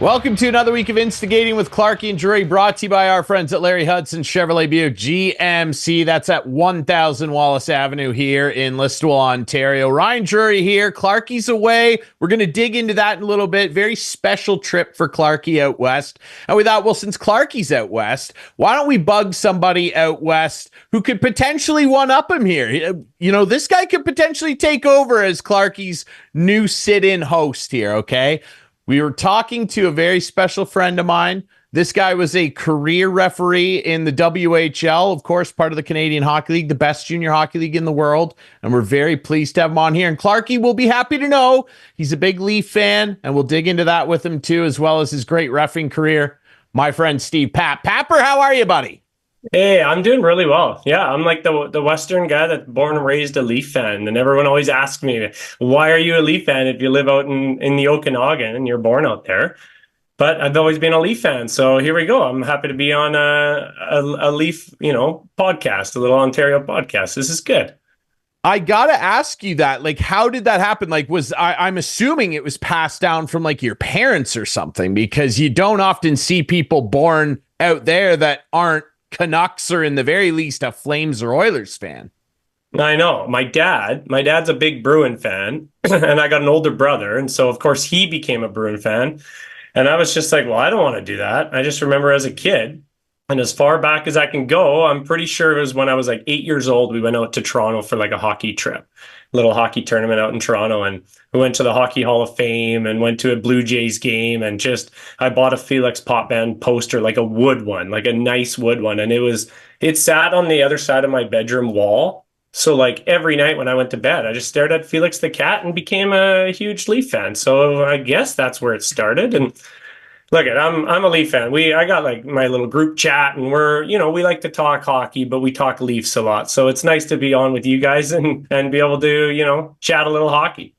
Welcome to another week of Instigating with Clarkey and Drury, brought to you by our friends at Larry Hudson Chevrolet Buick GMC. That's at 1000 Wallace Avenue here in Listowel, Ontario. Ryan Drury here. Clarkey's away. We're going to dig into that in a little bit. Very special trip for Clarkey out west. And we thought, well, since Clarkey's out west, why don't we bug somebody out west who could potentially one-up him here? You know, this guy could potentially take over as Clarkey's new sit-in host here, okay? We were talking to a very special friend of mine. This guy was a career referee in the WHL, of course, part of the Canadian Hockey League, the best junior hockey league in the world. And we're very pleased to have him on here. And Clarkey will be happy to know he's a big Leaf fan, and we'll dig into that with him too, as well as his great reffing career. My friend Steve Papp. Papper, how are you, buddy? Hey, I'm doing really well. Yeah, I'm like the Western guy that's born and raised a Leaf fan. And everyone always asks me, why are you a Leaf fan if you live out in the Okanagan and you're born out there? But I've always been a Leaf fan. So here we go. I'm happy to be on a Leaf, podcast, a little Ontario podcast. This is good. I gotta ask you that, like, how did that happen? Like, I'm assuming it was passed down from like your parents or something, because you don't often see people born out there that aren't Canucks or in the very least a Flames or Oilers fan. I know. My dad's a big Bruin fan, and I got an older brother. And so, of course, he became a Bruin fan. And I was just like, well, I don't want to do that. I just remember as a kid, and as far back as I can go, I'm pretty sure it was when I was like 8 years old, we went out to Toronto for like a hockey trip, little hockey tournament out in Toronto. And we went to the Hockey Hall of Fame and went to a Blue Jays game. And just, I bought a Felix Popman poster, like a wood one, like a nice wood one. And it sat on the other side of my bedroom wall. So like every night when I went to bed, I just stared at Felix the cat and became a huge Leaf fan. So I guess that's where it started. And look, I'm a Leaf fan. I got like my little group chat, and we like to talk hockey, but we talk Leafs a lot. So it's nice to be on with you guys and be able to, chat a little hockey.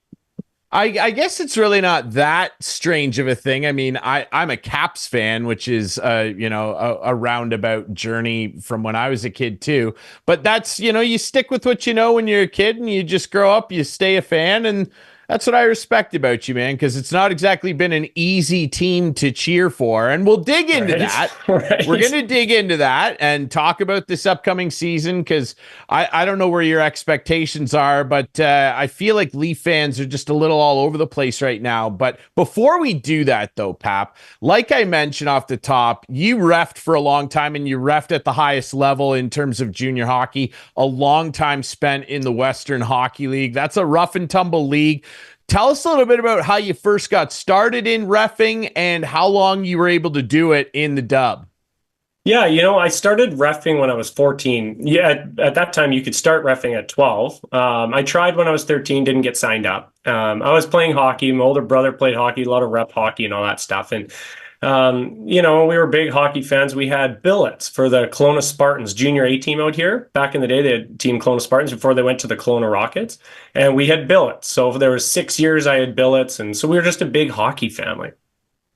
I guess it's really not that strange of a thing. I mean, I'm a Caps fan, which is a roundabout journey from when I was a kid too. But that's, you stick with what you know when you're a kid, and you just grow up, you stay a fan, and that's what I respect about you, man, because it's not exactly been an easy team to cheer for. And we'll dig into that. Right. We're going to dig into that and talk about this upcoming season, because I don't know where your expectations are, but I feel like Leaf fans are just a little all over the place right now. But before we do that, though, Pap, like I mentioned off the top, you reffed for a long time, and you reffed at the highest level in terms of junior hockey, a long time spent in the Western Hockey League. That's a rough and tumble league. Tell us a little bit about how you first got started in reffing and how long you were able to do it in the dub. Yeah, I started reffing when I was 14. Yeah, at that time, you could start reffing at 12. I tried when I was 13, didn't get signed up. I was playing hockey. My older brother played hockey, a lot of rep hockey and all that stuff. And we were big hockey fans. We had billets for the Kelowna Spartans junior A team out here. Back in the day, they had team Kelowna Spartans before they went to the Kelowna Rockets. And we had billets. So there was 6 years I had billets. And so we were just a big hockey family.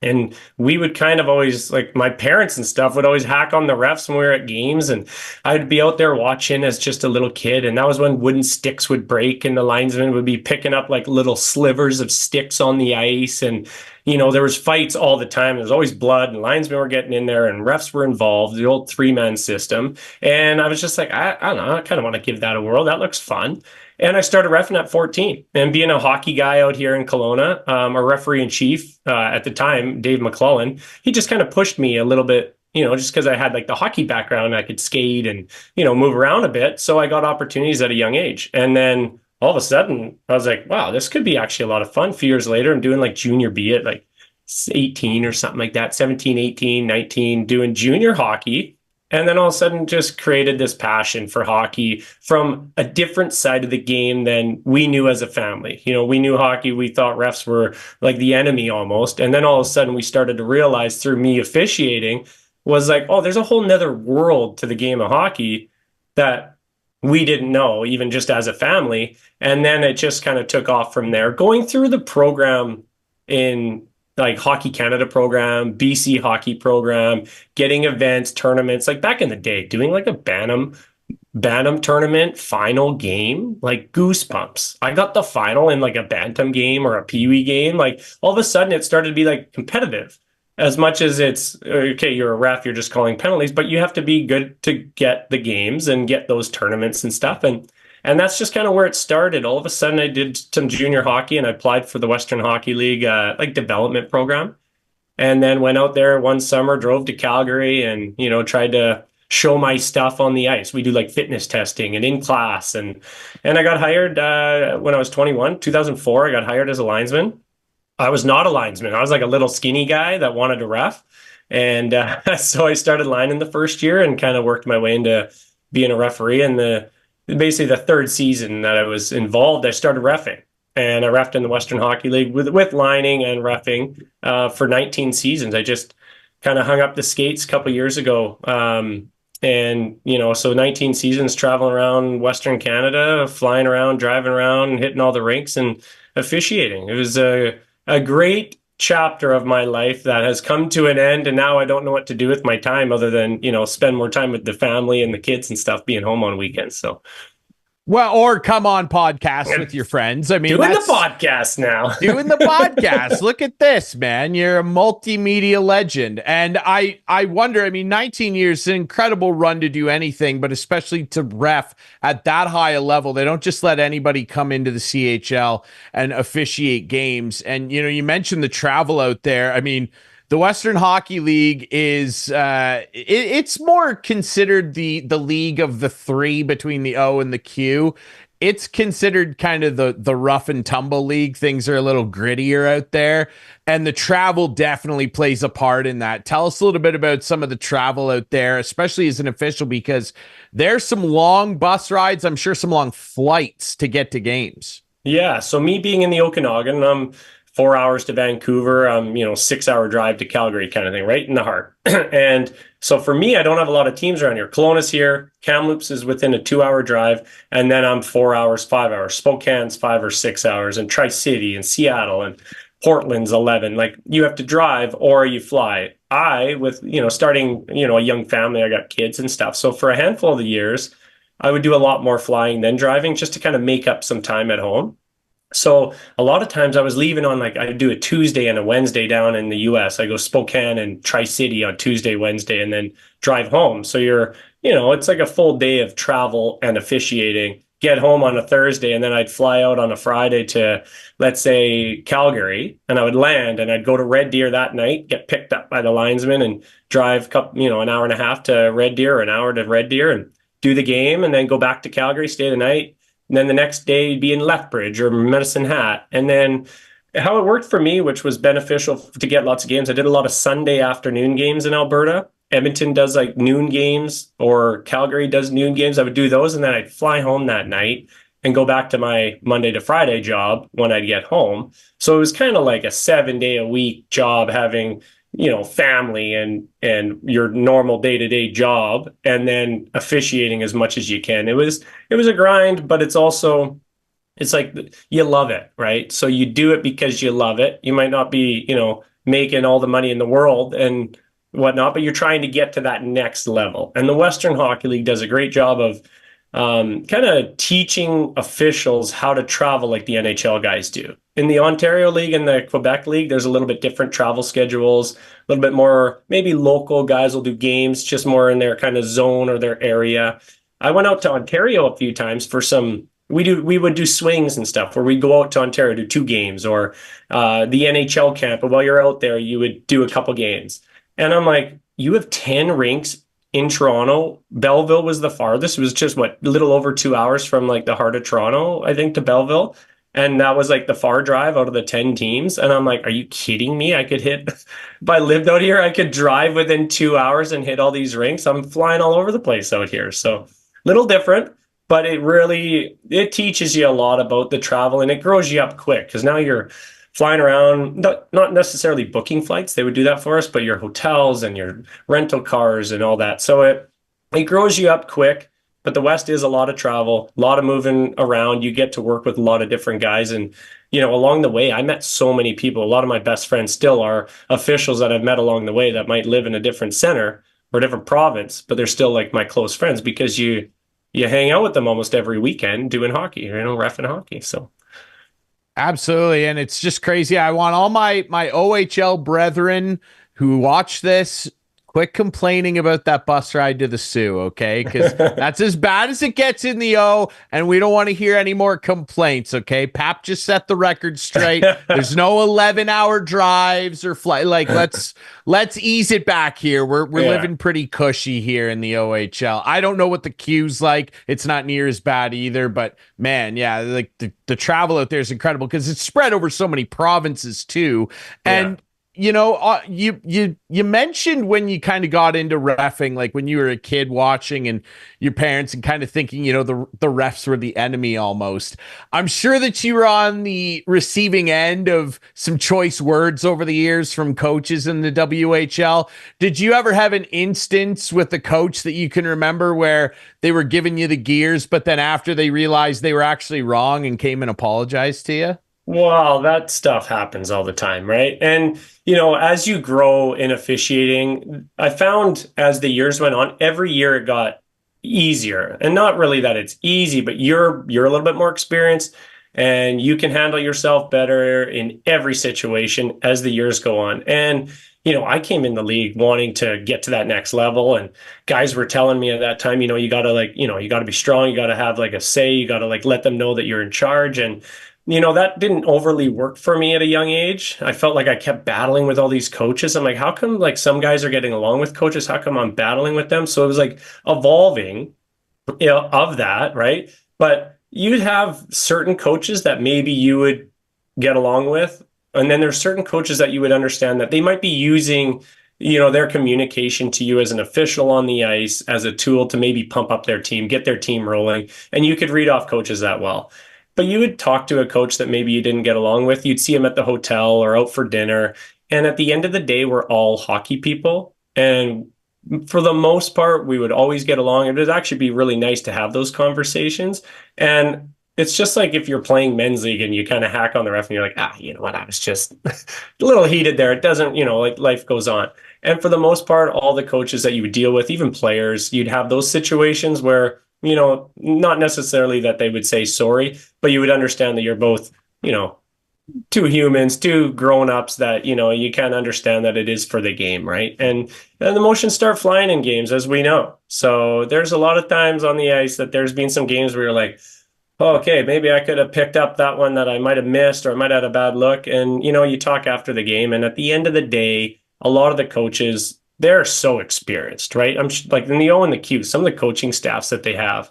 And we would kind of always, like, my parents and stuff would always hack on the refs when we were at games. And I'd be out there watching as just a little kid. And that was when wooden sticks would break and the linesmen would be picking up like little slivers of sticks on the ice. And, there was fights all the time. There was always blood, and linesmen were getting in there, and refs were involved, the old 3-man system. And I was just like, I don't know, I kind of want to give that a whirl. That looks fun. And I started reffing at 14, and being a hockey guy out here in Kelowna, our referee in chief at the time, Dave McClellan, he just kind of pushed me a little bit, just because I had like the hockey background, I could skate and, move around a bit. So I got opportunities at a young age. And then all of a sudden I was like, wow, this could be actually a lot of fun. A few years later, I'm doing like junior B at like 18 or something like that, 17, 18, 19, doing junior hockey. And then all of a sudden just created this passion for hockey from a different side of the game than we knew as a family. We knew hockey. We thought refs were like the enemy almost. And then all of a sudden we started to realize through me officiating was like, oh, there's a whole nother world to the game of hockey that we didn't know, even just as a family. And then it just kind of took off from there. Going through the program in like Hockey Canada program, BC hockey program, getting events, tournaments, like back in the day, doing like a Bantam tournament final game, like goosebumps. I got the final in like a Bantam game or a Pee Wee game. Like all of a sudden it started to be like competitive. as much as it's okay, you're a ref, you're just calling penalties, but you have to be good to get the games and get those tournaments and stuff. And that's just kind of where it started. All of a sudden, I did some junior hockey and I applied for the Western Hockey League like development program, and then went out there one summer, drove to Calgary, and tried to show my stuff on the ice. We do like fitness testing and in class, and I got hired when I was 21, 2004. I got hired as a linesman. I was not a linesman. I was like a little skinny guy that wanted to ref. And so I started lining the first year and kind of worked my way into being a referee. And basically the third season that I was involved, I started refing. And I refed in the Western Hockey League with lining and refing for 19 seasons. I just kind of hung up the skates a couple years ago. So 19 seasons traveling around Western Canada, flying around, driving around, hitting all the rinks and officiating. It was a great chapter of my life that has come to an end, and now I don't know what to do with my time other than spend more time with the family and the kids and stuff, being home on weekends. So Well, or come on podcasts with your friends. I mean, doing the podcast now. Doing the podcast. Look at this, man. You're a multimedia legend. And I wonder, I mean, 19 years is an incredible run to do anything, but especially to ref at that high a level. They don't just let anybody come into the CHL and officiate games. And, you mentioned the travel out there. I mean, the Western Hockey League is it's more considered the league of the three between the O and the Q. It's considered kind of the rough and tumble league. Things are a little grittier out there, and the travel definitely plays a part in that. Tell us a little bit about some of the travel out there, especially as an official, because there's some long bus rides. I'm sure some long flights to get to games. Yeah, so me being in the Okanagan, I'm 4 hours to Vancouver, 6 hour drive to Calgary kind of thing, right in the heart. And so for me, I don't have a lot of teams around here. Kelowna's here, Kamloops is within a 2 hour drive, and then I'm 4 hours, 5 hours. Spokane's 5 or 6 hours, and Tri-City and Seattle and Portland's 11. Like you have to drive or you fly. With starting, a young family, I got kids and stuff. So for a handful of the years, I would do a lot more flying than driving just to kind of make up some time at home. So a lot of times I was leaving on I do a Tuesday and a Wednesday down in the US. I go Spokane and Tri-City on Tuesday, Wednesday, and then drive home. So it's like a full day of travel and officiating. Get home on a Thursday, and then I'd fly out on a Friday to, let's say, Calgary, and I would land and I'd go to Red Deer that night, get picked up by the linesman and drive an hour and a half to Red Deer or an hour to Red Deer and do the game, and then go back to Calgary, stay the night. And then the next day be in Lethbridge or Medicine Hat. And then how it worked for me, which was beneficial to get lots of games, I did a lot of Sunday afternoon games in Alberta. Edmonton does like noon games, or Calgary does noon games. I would do those, and then I'd fly home that night and go back to my Monday to Friday job when I'd get home. So it was kind of like a 7-day-a-week job, having family and your normal day-to-day job, and then officiating as much as you can. It was a grind, but it's like you love it, right? So you do it because you love it. You might not be making all the money in the world and whatnot, but you're trying to get to that next level. And the Western Hockey League does a great job of kind of teaching officials how to travel like the NHL guys do. In the Ontario League and the Quebec League, there's a little bit different travel schedules, a little bit more, maybe local guys will do games just more in their kind of zone or their area. I went out to Ontario a few times for we would do swings and stuff where we'd go out to Ontario, do 2 games, or the NHL camp. But while you're out there, you would do a couple games. And I'm like, you have 10 rinks in Toronto. Belleville was the farthest. It was just a little over 2 hours from like the heart of Toronto, I think, to Belleville. And that was like the far drive out of the 10 teams. And I'm like, are you kidding me? If I lived out here, I could drive within 2 hours and hit all these rinks. I'm flying all over the place out here. So little different, but it teaches you a lot about the travel, and it grows you up quick, because now you're flying around, not necessarily booking flights. They would do that for us, but your hotels and your rental cars and all that. So it grows you up quick. But the West is a lot of travel, a lot of moving around. You get to work with a lot of different guys. And, along the way, I met so many people. A lot of my best friends still are officials that I've met along the way that might live in a different center or a different province, but they're still like my close friends, because you hang out with them almost every weekend doing hockey, reffing hockey. So. Absolutely. And it's just crazy. I want all my OHL brethren who watch this, quit complaining about that bus ride to the Sioux, okay? Because that's as bad as it gets in the O, and we don't want to hear any more complaints, okay? Pap just set the record straight. There's no 11-hour drives or flight. Like, let's ease it back here. We're Yeah. living pretty cushy here in the OHL. I don't know what the queue's like. It's not near as bad either, but man, yeah, like the travel out there is incredible because it's spread over so many provinces too. Yeah. And you mentioned when you kind of got into reffing, like when you were a kid watching and your parents and kind of thinking, the refs were the enemy almost. I'm sure that you were on the receiving end of some choice words over the years from coaches in the WHL. Did you ever have an instance with a coach that you can remember where they were giving you the gears, but then after they realized they were actually wrong and came and apologized to you? Well, that stuff happens all the time, right? And, as you grow in officiating, I found as the years went on, every year it got easier. And not really that it's easy, but you're a little bit more experienced and you can handle yourself better in every situation as the years go on. And, I came in the league wanting to get to that next level, and guys were telling me at that time, you got to you got to be strong, you got to have like a say, you got to like let them know that you're in charge. And that didn't overly work for me at a young age. I felt like I kept battling with all these coaches. I'm like, how come like some guys are getting along with coaches? How come I'm battling with them? So it was like evolving, of that, right? But you'd have certain coaches that maybe you would get along with. And then there's certain coaches that you would understand that they might be using, their communication to you as an official on the ice as a tool to maybe pump up their team, get their team rolling. And you could read off coaches that well. But you would talk to a coach that maybe you didn't get along with. You'd see him at the hotel or out for dinner. And at the end of the day, we're all hockey people. And for the most part, we would always get along. It would actually be really nice to have those conversations. And it's just like if you're playing men's league and you kind of hack on the ref and you're like, you know what, I was just a little heated there. It doesn't, like life goes on. And for the most part, all the coaches that you would deal with, even players, you'd have those situations where not necessarily that they would say sorry, but you would understand that you're both, two humans, two grown-ups that, you can understand that it is for the game, right? And then the emotions start flying in games, as we know. So there's a lot of times on the ice that there's been some games where you're like, oh, okay, maybe I could have picked up that one that I might have missed or I might have had a bad look. And, you talk after the game. And at the end of the day, a lot of the coaches, they're so experienced, right? I'm like in the O and the Q, some of the coaching staffs that they have,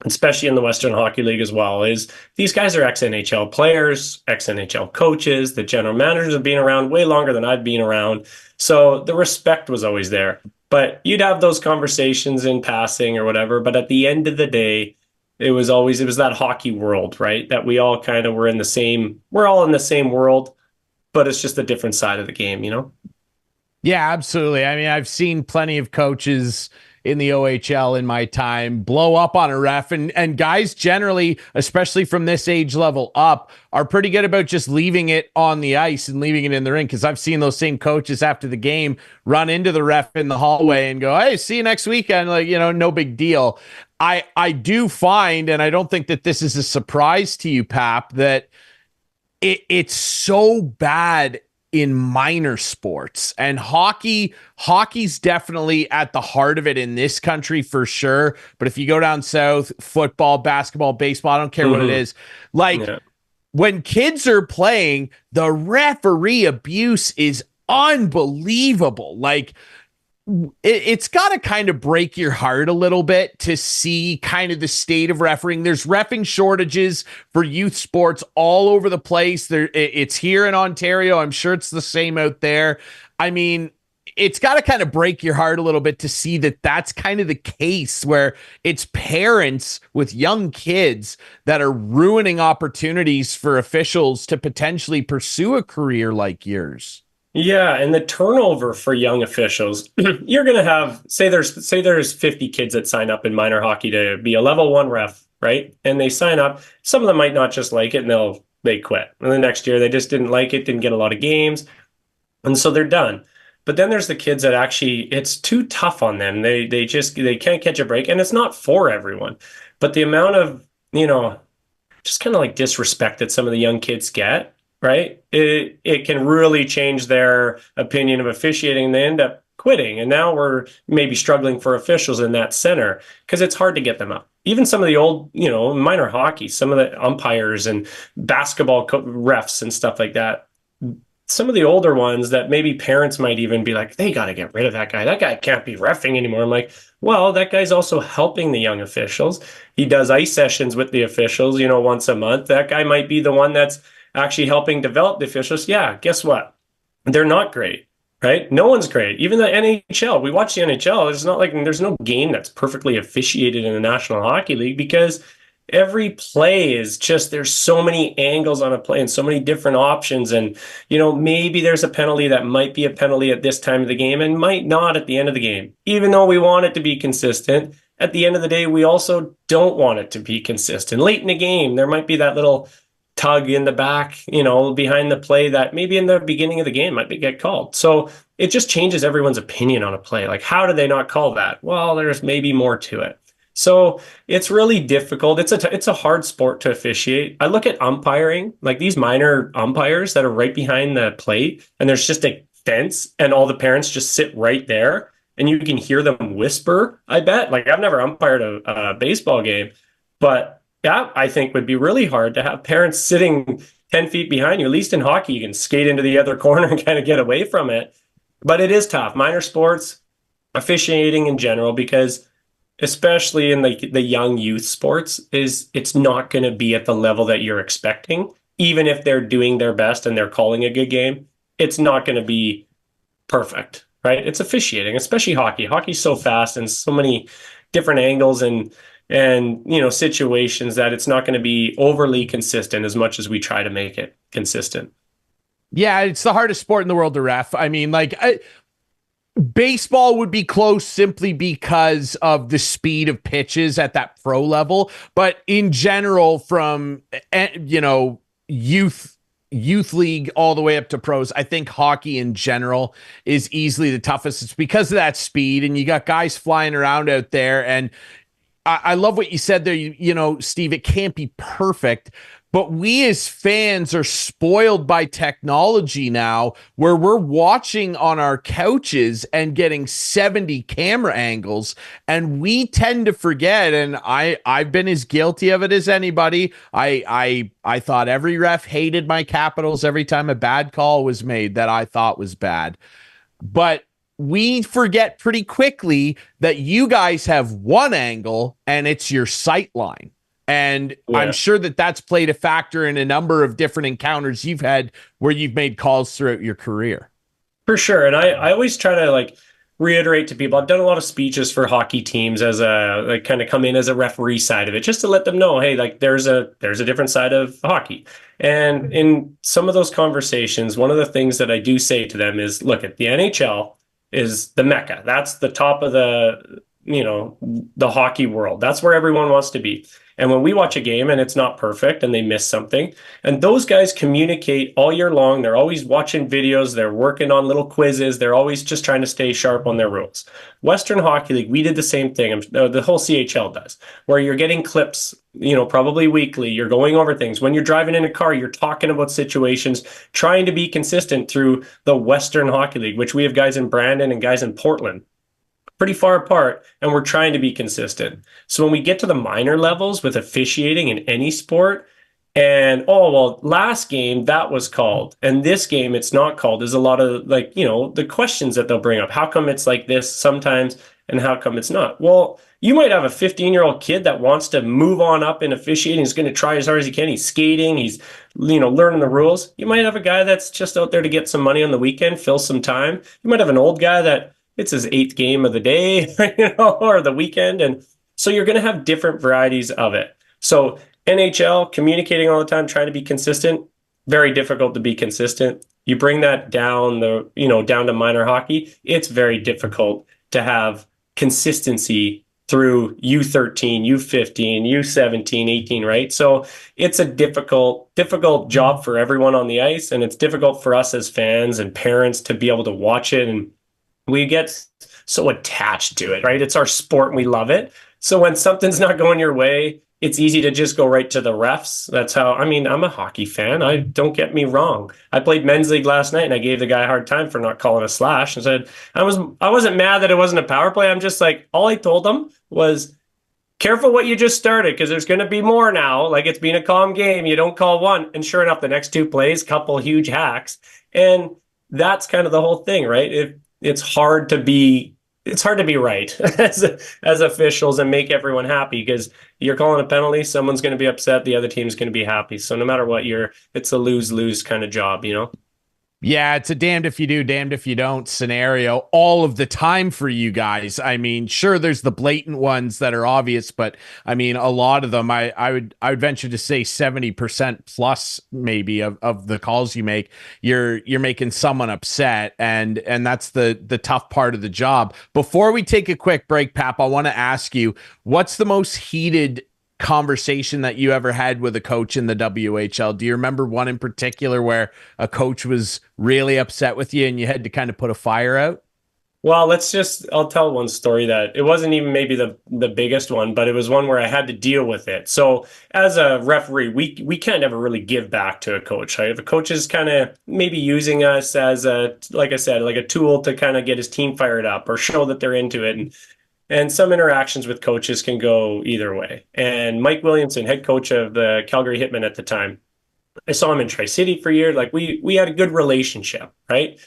especially in the Western Hockey League as well, is these guys are ex-NHL players, ex-NHL coaches. The general managers have been around way longer than I've been around. So the respect was always there. But you'd have those conversations in passing or whatever. But at the end of the day, it was that hockey world, right? That we all kind of we're all in the same world, but it's just a different side of the game. Yeah, absolutely. I mean, I've seen plenty of coaches in the OHL in my time blow up on a ref, and guys generally, especially from this age level up, are pretty good about just leaving it on the ice and leaving it in the ring. Because I've seen those same coaches after the game run into the ref in the hallway and go, "Hey, see you next weekend." Like, no big deal. I do find, and I don't think that this is a surprise to you, Pap, that it's so bad in minor sports, and hockey's definitely at the heart of it in this country for sure. But if you go down south, football, basketball, baseball, I don't care what it is. Like, Yeah. when kids are playing, the referee abuse is unbelievable. Like, it's got to kind of break your heart a little bit to see kind of the state of refereeing. There's reffing shortages for youth sports all over the place. It's here in Ontario. I'm sure it's the same out there. I mean, it's got to kind of break your heart a little bit to see that that's kind of the case where it's parents with young kids that are ruining opportunities for officials to potentially pursue a career like yours. Yeah, and the turnover for young officials, you're going to have, say there's 50 kids that sign up in minor hockey to be a level 1 ref, right? And they sign up. Some of them might not just like it and they quit. And the next year they just didn't like it, didn't get a lot of games, and so they're done. But then there's the kids that actually it's too tough on them. They can't catch a break, and it's not for everyone. But the amount of, just kind of like disrespect that some of the young kids get, right? It can really change their opinion of officiating, and they end up quitting. And now we're maybe struggling for officials in that center because it's hard to get them up. Even some of the old, minor hockey, some of the umpires and basketball refs and stuff like that. Some of the older ones that maybe parents might even be like, they got to get rid of that guy. That guy can't be reffing anymore. I'm like, well, that guy's also helping the young officials. He does ice sessions with the officials, once a month. That guy might be the one that's actually helping develop the officials. Yeah, guess what? They're not great, right? No one's great. Even the NHL, we watch the NHL. It's not like there's no game that's perfectly officiated in the National Hockey League because every play is just there's so many angles on a play and so many different options. And, maybe there's a penalty that might be a penalty at this time of the game and might not at the end of the game. Even though we want it to be consistent, at the end of the day, we also don't want it to be consistent. Late in the game, there might be that little tug in the back, behind the play that maybe in the beginning of the game might get called. So it just changes everyone's opinion on a play. Like, how do they not call that? Well, there's maybe more to it. So it's really difficult. It's a hard sport to officiate. I look at umpiring, like these minor umpires that are right behind the plate, and there's just a fence, and all the parents just sit right there, and you can hear them whisper. I bet. Like I've never umpired a baseball game, but that I think would be really hard to have parents sitting 10 feet behind you. At least in hockey, you can skate into the other corner and kind of get away from it. But it is tough. Minor sports, officiating in general, because especially in the young youth sports, it's not going to be at the level that you're expecting. Even if they're doing their best and they're calling a good game, it's not going to be perfect, right? It's officiating, especially hockey. Hockey's so fast and so many different angles and situations that it's not going to be overly consistent as much as we try to make it consistent. Yeah, it's the hardest sport in the world to ref. I mean, baseball would be close simply because of the speed of pitches at that pro level, but in general, from youth league all the way up to pros, I think hockey in general is easily the toughest. It's because of that speed, and you got guys flying around out there. And I love what you said there. Steve, it can't be perfect, but we as fans are spoiled by technology now, where we're watching on our couches and getting 70 camera angles, and we tend to forget. And I've been as guilty of it as anybody. I thought every ref hated my Capitals every time a bad call was made that I thought was bad. But we forget pretty quickly that you guys have one angle and it's your sight line. And yeah, I'm sure that that's played a factor in a number of different encounters you've had where you've made calls throughout your career. For sure. And I always try to reiterate to people, I've done a lot of speeches for hockey teams as kind of come in as a referee side of it, just to let them know, hey, there's a different side of hockey. And in some of those conversations, one of the things that I do say to them is, look, at the NHL is the mecca. That's the top of the hockey world. That's where everyone wants to be. And when we watch a game and it's not perfect and they miss something, and those guys communicate all year long, they're always watching videos, they're working on little quizzes, they're always just trying to stay sharp on their rules. Western Hockey League, we did the same thing. The whole CHL does, where you're getting clips, probably weekly. You're going over things. When you're driving in a car, you're talking about situations, trying to be consistent through the Western Hockey League, which we have guys in Brandon and guys in Portland, pretty far apart, and we're trying to be consistent. So when we get to the minor levels with officiating in any sport, and last game that was called, and this game it's not called, there's a lot of the questions that they'll bring up. How come it's like this sometimes, and how come it's not? Well, you might have a 15-year-old kid that wants to move on up in officiating. He's going to try as hard as he can. He's skating. He's learning the rules. You might have a guy that's just out there to get some money on the weekend, fill some time. You might have an old guy that it's his 8th game of the day, or the weekend. And so you're going to have different varieties of it. So NHL, communicating all the time, trying to be consistent, very difficult to be consistent. You bring that down down to minor hockey, it's very difficult to have consistency through U13, U15, U17, 18, right? So it's a difficult job for everyone on the ice, and it's difficult for us as fans and parents to be able to watch it, and we get so attached to it, right? It's our sport and we love it. So when something's not going your way, it's easy to just go right to the refs. That's how, I mean, I'm a hockey fan. I don't get me wrong. I played men's league last night and I gave the guy a hard time for not calling a slash and said, I wasn't mad that it wasn't a power play. I'm just like, all I told him was, careful what you just started because there's going to be more now. Like it's been a calm game. You don't call one. And sure enough, the next two plays, couple huge hacks. And that's kind of the whole thing, right? It's hard to be right as officials and make everyone happy because you're calling a penalty, someone's going to be upset, the other team's going to be happy. So no matter what, it's a lose-lose kind of job, you know? Yeah, it's a damned if you do, damned if you don't scenario all of the time for you guys. I mean, sure, there's the blatant ones that are obvious, but I mean, a lot of them, I would venture to say 70% plus maybe of the calls you make, you're making someone upset, and that's the tough part of the job. Before we take a quick break, Pap, I want to ask you, what's the most heated conversation that you ever had with a coach in the WHL? Do you remember one in particular where a coach was really upset with you and you had to kind of put a fire out? Well, I'll tell one story that it wasn't even maybe the biggest one, but it was one where I had to deal with it. So as a referee, we can't ever really give back to a coach. Right? If a coach is kind of maybe using us as like I said, like a tool to kind of get his team fired up or show that they're into it. And some interactions with coaches can go either way. And Mike Williamson, head coach of the Calgary Hitmen at the time, I saw him in Tri-City for years. Like we had a good relationship, right?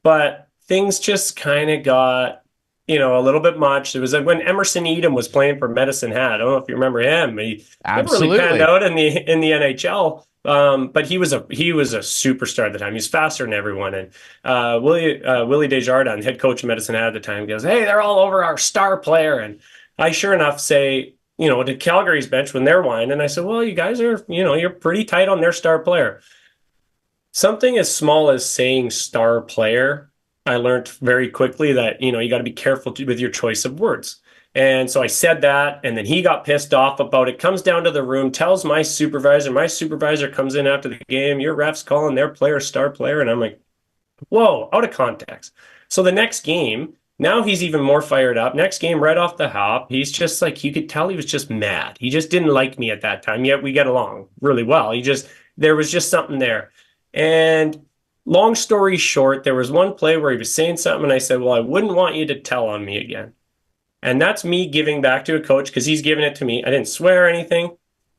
But things just kind of got, a little bit much. It was like when Emerson Edom was playing for Medicine Hat. I don't know if you remember him. He never really panned out in the NHL. But he was a superstar at the time. He's faster than everyone. And Willie Desjardins, head coach of Medicine Hat at the time, goes, "Hey, they're all over our star player." And I sure enough say, to Calgary's bench when they're whining, and I said, "Well, you guys are, you're pretty tight on their star player." Something as small as saying star player, I learned very quickly that, you got to be careful with your choice of words. And so I said that, and then he got pissed off about it, comes down to the room, tells my supervisor. My supervisor comes in after the game, your ref's calling their player star player. And I'm like, whoa, out of context. So the next game, now he's even more fired up. Next game, right off the hop, he's just like, you could tell he was just mad. He just didn't like me at that time, yet we get along really well. There was just something there. And long story short, there was one play where he was saying something, and I said, well, I wouldn't want you to tell on me again. And that's me giving back to a coach because he's giving it to me. I didn't swear or anything.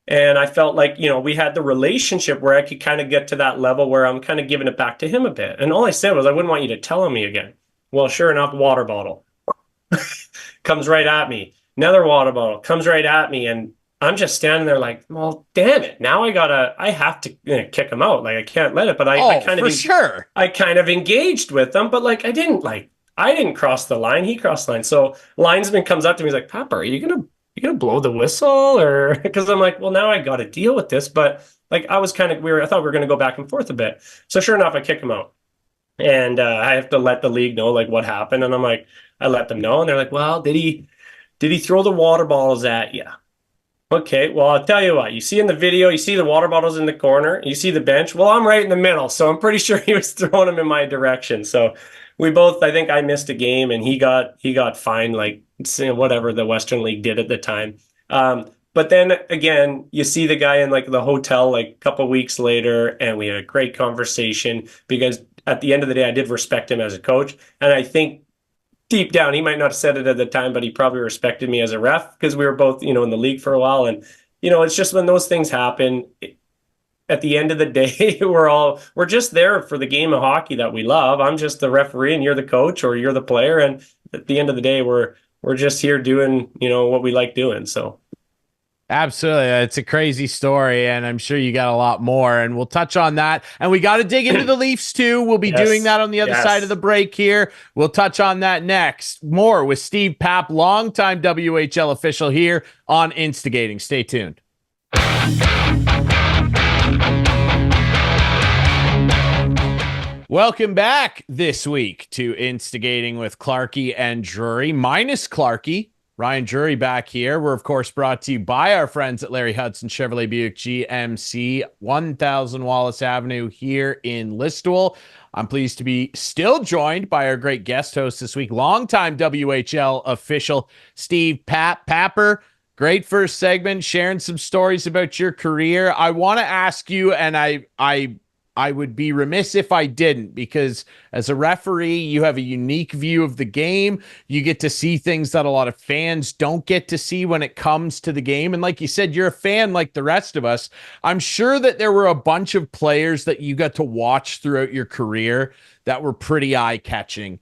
And I felt like, we had the relationship where I could kind of get to that level where I'm kind of giving it back to him a bit. And all I said was, I wouldn't want you to tell on me again. Well, sure enough, water bottle comes right at me. Another water bottle comes right at me. And I'm just standing there like, well, damn it. Now I have to kick him out. Like I can't let it. But I kind of engaged with them, but like I didn't cross the line. He crossed the line. So linesman comes up to me. He's like, "Papa, are you gonna blow the whistle?" Or because I'm like, well, now I got to deal with this. But like I was kind of weird. I thought we were gonna go back and forth a bit. So sure enough, I kick him out, and I have to let the league know like what happened. And I'm like, I let them know, and they're like, well, did he throw the water bottles at you? Okay, well, I'll tell you what. You see in the video, you see the water bottles in the corner. You see the bench. Well, I'm right in the middle, so I'm pretty sure he was throwing them in my direction. So we both, I think I missed a game, and he got fined like whatever the Western League did at the time. But then again, you see the guy in like the hotel like a couple weeks later, and we had a great conversation because at the end of the day, I did respect him as a coach, and I think deep down, he might not have said it at the time, but he probably respected me as a ref because we were both, in the league for a while. And, it's just when those things happen, at the end of the day, we're just there for the game of hockey that we love. I'm just the referee and you're the coach or you're the player. And at the end of the day, we're just here doing, what we like doing. So. Absolutely. It's a crazy story, and I'm sure you got a lot more, and we'll touch on that. And we got to dig into the Leafs too. We'll be doing that on the other side of the break here. We'll touch on that next. More with Steve Papp, longtime WHL official here on Instigating. Stay tuned. Welcome back this week to Instigating with Clarkey and Drury, minus Clarkey. Ryan Drury back here. We're, of course, brought to you by our friends at Larry Hudson Chevrolet Buick GMC, 1000 Wallace Avenue here in Listowel. I'm pleased to be still joined by our great guest host this week, longtime WHL official Steve Papp. Papper, Great first segment, sharing some stories about your career. I want to ask you, and I would be remiss if I didn't, because as a referee, you have a unique view of the game. You get to see things that a lot of fans don't get to see when it comes to the game. And like you said, you're a fan like the rest of us. I'm sure that there were a bunch of players that you got to watch throughout your career that were pretty eye-catching.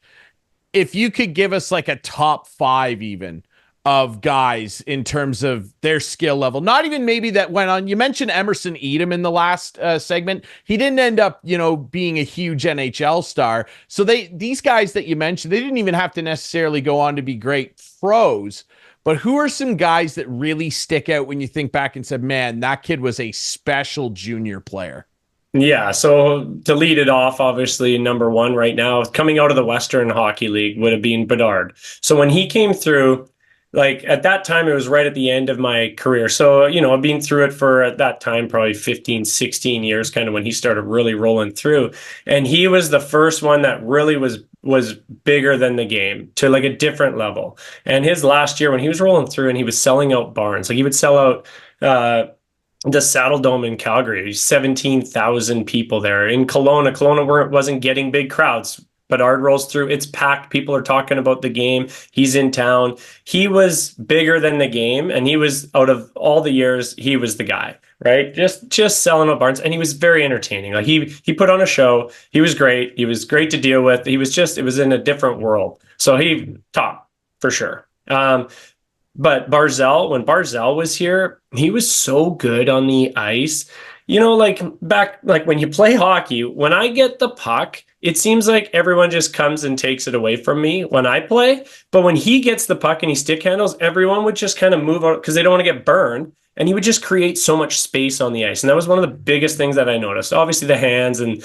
If you could give us like a top five even of guys in terms of their skill level, not even maybe that went on. You mentioned Emerson Edom in the last segment. He didn't end up, being a huge NHL star. So these guys that you mentioned, they didn't even have to necessarily go on to be great pros. But who are some guys that really stick out when you think back and said, man, that kid was a special junior player? Yeah, so to lead it off, obviously, number one right now, coming out of the Western Hockey League would have been Bedard. So when he came through, like at that time, it was right at the end of my career. So, I've been through it for at that time, probably 15, 16 years, kind of when he started really rolling through. And he was the first one that really was bigger than the game to like a different level. And his last year when he was rolling through and he was selling out barns, like he would sell out the Saddle Dome in Calgary, 17,000 people there. In Kelowna wasn't getting big crowds. Bedard rolls through, it's packed. People are talking about the game. He's in town. He was bigger than the game, and he was, out of all the years, he was the guy, right? Just selling out barns, and he was very entertaining. Like he put on a show. He was great. He was great to deal with. It was in a different world. So he top for sure. But when Barzell was here, he was so good on the ice. Like back, like when you play hockey, when I get the puck, it seems like everyone just comes and takes it away from me when I play. But when he gets the puck and he stick handles, everyone would just kind of move out because they don't want to get burned. And he would just create so much space on the ice. And that was one of the biggest things that I noticed. Obviously the hands and,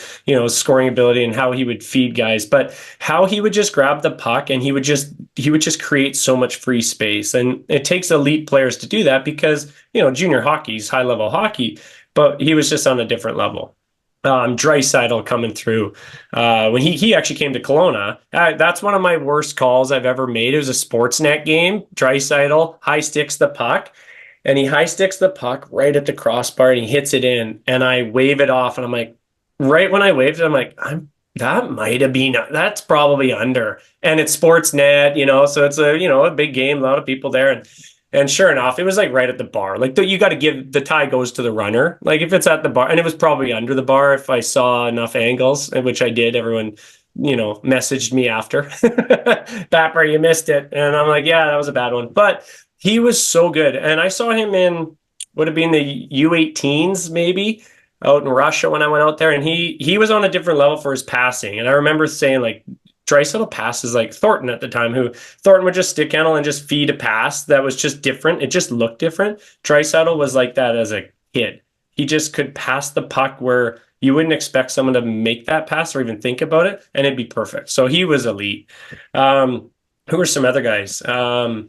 scoring ability and how he would feed guys, but how he would just grab the puck and he would just create so much free space. And it takes elite players to do that because, junior hockey is high level hockey, but he was just on a different level. Draisaitl coming through when he actually came to Kelowna. That's one of my worst calls I've ever made. It was a Sportsnet game. Draisaitl high sticks the puck. And he high sticks the puck right at the crossbar and he hits it in. And I wave it off. And I'm like, right when I waved it, I'm like, that's probably under. And it's Sportsnet, so it's a big game, a lot of people there. And sure enough, it was like right at the bar. Like you got to give the tie goes to the runner. Like if it's at the bar, and it was probably under the bar if I saw enough angles, which I did. Everyone, messaged me after. Bapper, you missed it. And I'm like, yeah, that was a bad one. But he was so good. And I saw him would have been the U18s maybe out in Russia when I went out there. And he was on a different level for his passing. And I remember saying like, Draisaitl passes like Thornton at the time, who Thornton would just stick handle and just feed a pass that was just different. It just looked different. Draisaitl was like that as a kid. He just could pass the puck where you wouldn't expect someone to make that pass or even think about it, and it'd be perfect. So he was elite. Who are some other guys? Who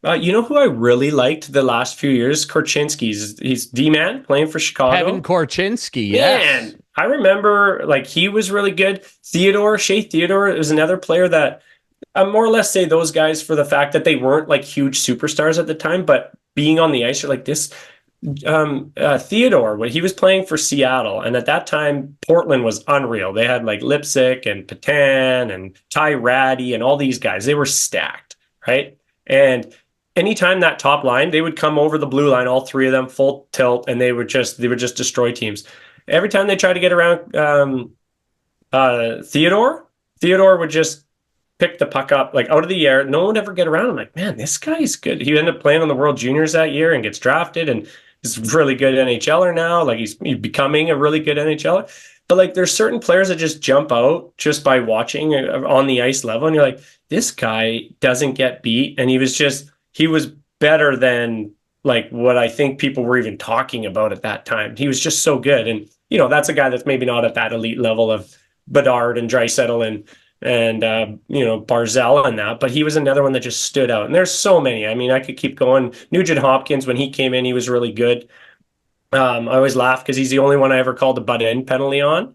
I really liked the last few years? Korchinski. He's D-man playing for Chicago. Kevin Korchinski, yes. Man, I remember like he was really good. Shea Theodore is another player that I more or less say those guys for the fact that they weren't like huge superstars at the time, but being on the ice, you're like this. Theodore, when he was playing for Seattle, and at that time Portland was unreal. They had like Lipsick and Patan and Ty Ratty and all these guys. They were stacked, right? And anytime that top line, they would come over the blue line, all three of them full tilt, and they would just destroy teams. Every time they tried to get around Theodore would just pick the puck up like out of the air. No one would ever get around him. Like, man, this guy is good. He ended up playing on the World Juniors that year and gets drafted and is really good NHLer now. Like he's becoming a really good NHLer. But like there's certain players that just jump out just by watching on the ice level. And you're like, this guy doesn't get beat. And he was better than like what I think people were even talking about at that time. He was just so good. And, that's a guy that's maybe not at that elite level of Bedard and Draisaitl and Barzell and that, but he was another one that just stood out. And there's so many. I mean, I could keep going. Nugent Hopkins, when he came in, he was really good. I always laugh because he's the only one I ever called a butt-in penalty on.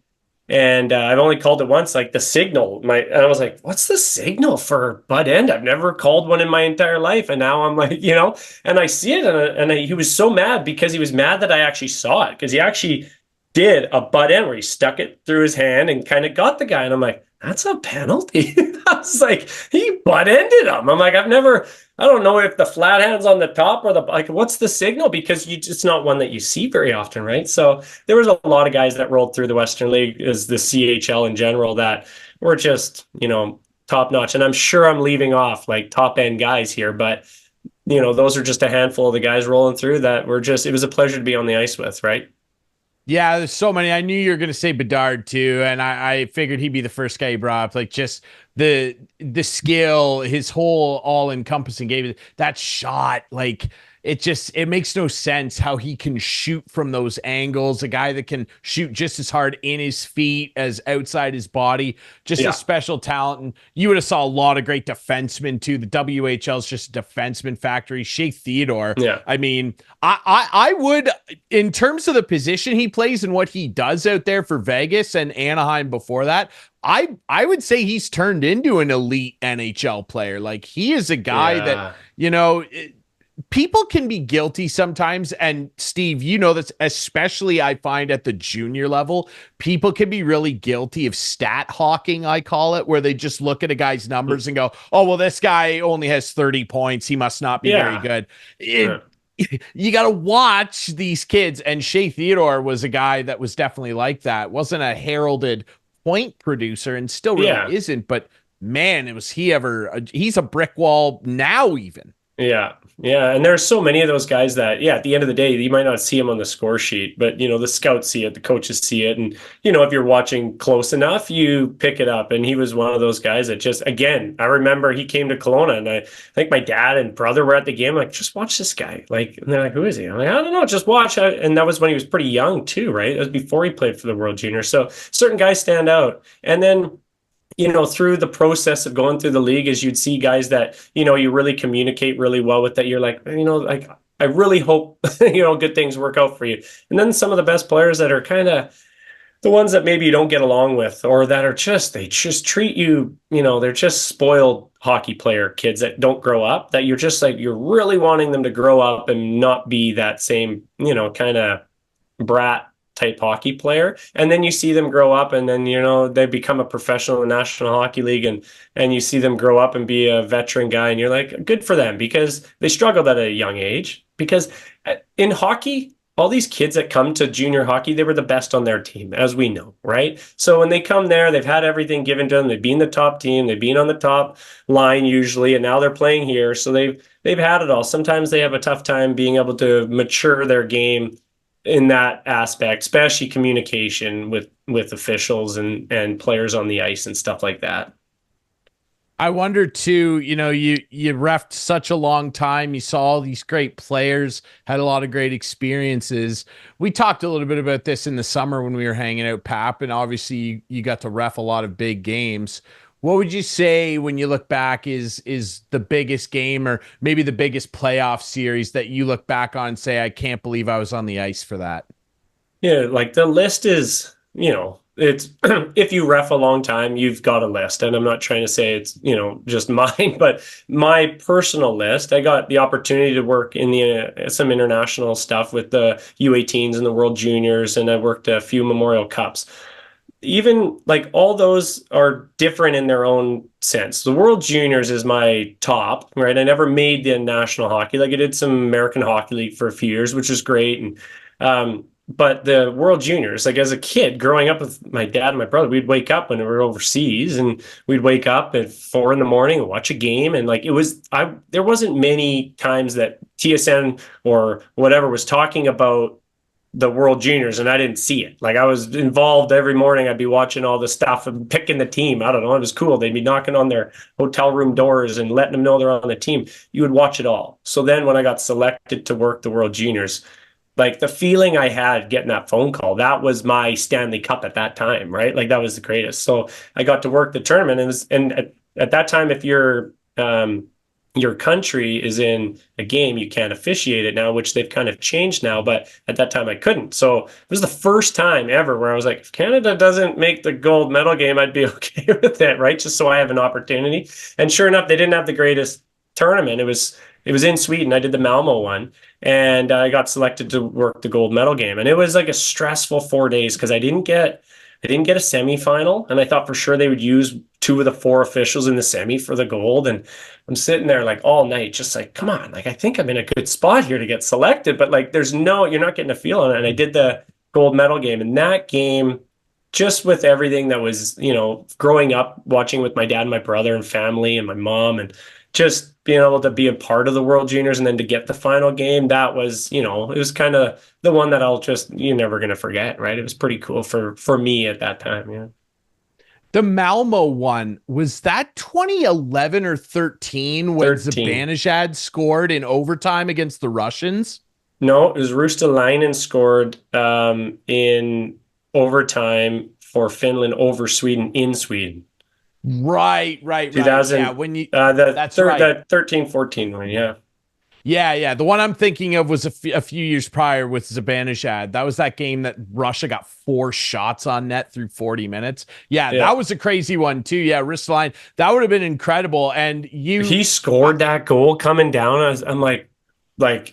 And I've only called it once, like the signal. And I was like, what's the signal for butt end? I've never called one in my entire life. And now I'm like, and I see it. He was so mad because he was mad that I actually saw it, because he actually did a butt end where he stuck it through his hand and kind of got the guy. And I'm like, that's a penalty. I was like, he butt ended him. I'm like, I don't know if the flat hand's on the top or what's the signal? Because it's not one that you see very often, right? So there was a lot of guys that rolled through the Western League, as the CHL in general, that were just, top notch. And I'm sure I'm leaving off like top end guys here, but those are just a handful of the guys rolling through that it was a pleasure to be on the ice with, right? Yeah, there's so many. I knew you were going to say Bedard too, and I figured he'd be the first guy you brought up. Like, just the skill, his whole all encompassing game, that shot, like it makes no sense how he can shoot from those angles. A guy that can shoot just as hard in his feet as outside his body, just a Yeah. special talent. And you would have saw a lot of great defensemen too. The WHL is just a defenseman factory. Shea Theodore. Yeah. I mean, I would, in terms of the position he plays and what he does out there for Vegas and Anaheim before that, I would say he's turned into an elite NHL player. Like, he is a guy that, people can be guilty sometimes. And Steve, this, especially I find at the junior level, people can be really guilty of stat hawking, I call it, where they just look at a guy's numbers and go, oh, well, this guy only has 30 points. He must not be very good. You got to watch these kids. And Shea Theodore was a guy that was definitely like that. Wasn't a heralded point producer and still really isn't. But man, he's a brick wall now even. Yeah. Yeah. And there's so many of those guys that, at the end of the day, you might not see them on the score sheet, but, the scouts see it, the coaches see it. And, if you're watching close enough, you pick it up. And he was one of those guys that just, again, I remember he came to Kelowna, and I think my dad and brother were at the game. Like, just watch this guy. Like, and they're like, who is he? I'm like, I don't know, just watch. And that was when he was pretty young too, right? It was before he played for the World Junior. So certain guys stand out. And then, through the process of going through the league, is you'd see guys that, you really communicate really well with, that you're like, like, I really hope, good things work out for you. And then some of the best players that are kind of the ones that maybe you don't get along with, or that are they just treat you, they're just spoiled hockey player kids that don't grow up, that you're just like, you're really wanting them to grow up and not be that same, kind of brat type hockey player. And then you see them grow up, and then they become a professional in the National Hockey League, and you see them grow up and be a veteran guy, and you're like, good for them, because they struggled at a young age. Because in hockey, all these kids that come to junior hockey, they were the best on their team, as we know, right? So when they come there, they've had everything given to them. They've been the top team, they've been on the top line usually, and now they're playing here, so they've had it all. Sometimes they have a tough time being able to mature their game in that aspect, especially communication with officials and players on the ice and stuff like that. I wonder too, you refed such a long time. You saw all these great players, had a lot of great experiences. We talked a little bit about this in the summer when we were hanging out, Pap, and obviously you got to ref a lot of big games. What would you say, when you look back, is the biggest game, or maybe the biggest playoff series that you look back on and say, I can't believe I was on the ice for that? Yeah, like the list is, it's if you ref a long time, you've got a list. And I'm not trying to say it's, just mine, but my personal list, I got the opportunity to work in the some international stuff with the U18s and the World Juniors, and I worked a few Memorial Cups. Even like all those are different in their own sense. The World Juniors is my top, right? I never made the National Hockey. Like, I did some American Hockey League for a few years, which was great. And but the World Juniors, like, as a kid growing up with my dad and my brother, we'd wake up when we were overseas, and we'd wake up at 4 a.m. and watch a game. And like, there wasn't many times that TSN or whatever was talking about the World Juniors and I didn't see it. Like, I was involved every morning. I'd be watching all the stuff and picking the team. I don't know. It was cool. They'd be knocking on their hotel room doors and letting them know they're on the team. You would watch it all. So then when I got selected to work the World Juniors, like, the feeling I had getting that phone call, that was my Stanley Cup at that time, right? Like, that was the greatest. So I got to work the tournament, and at that time, if you're your country is in a game, you can't officiate it now, which they've kind of changed now. But at that time, I couldn't. So it was the first time ever where I was like, if Canada doesn't make the gold medal game, I'd be okay with it, right? Just so I have an opportunity. And sure enough, they didn't have the greatest tournament. It was in Sweden. I did the Malmo one, and I got selected to work the gold medal game. And it was like a stressful 4 days because I didn't get a semifinal, and I thought for sure they would use two of the four officials in the semi for the gold. And I'm sitting there like all night, just like, come on, like I think I'm in a good spot here to get selected, but like you're not getting a feel on it. And I did the gold medal game, and that game, just with everything that was, growing up watching with my dad and my brother and family and my mom, and just being able to be a part of the World Juniors and then to get the final game, that was, it was kind of the one that you're never going to forget, right? It was pretty cool for me at that time. Yeah. The Malmo one, was that 2011 or 13 when 13. Zibanejad scored in overtime against the Russians? No, it was Ristolainen scored in overtime for Finland over Sweden in Sweden. Right. 2000, Yeah, when you the that's right. the 13-14 one, yeah. Yeah. The one I'm thinking of was a few years prior with Zibanejad. That was that game that Russia got 4 shots on net through 40 minutes. Yeah, Yeah. that was a crazy one too. Yeah, wrist line. That would have been incredible. And He scored that goal coming down. I'm like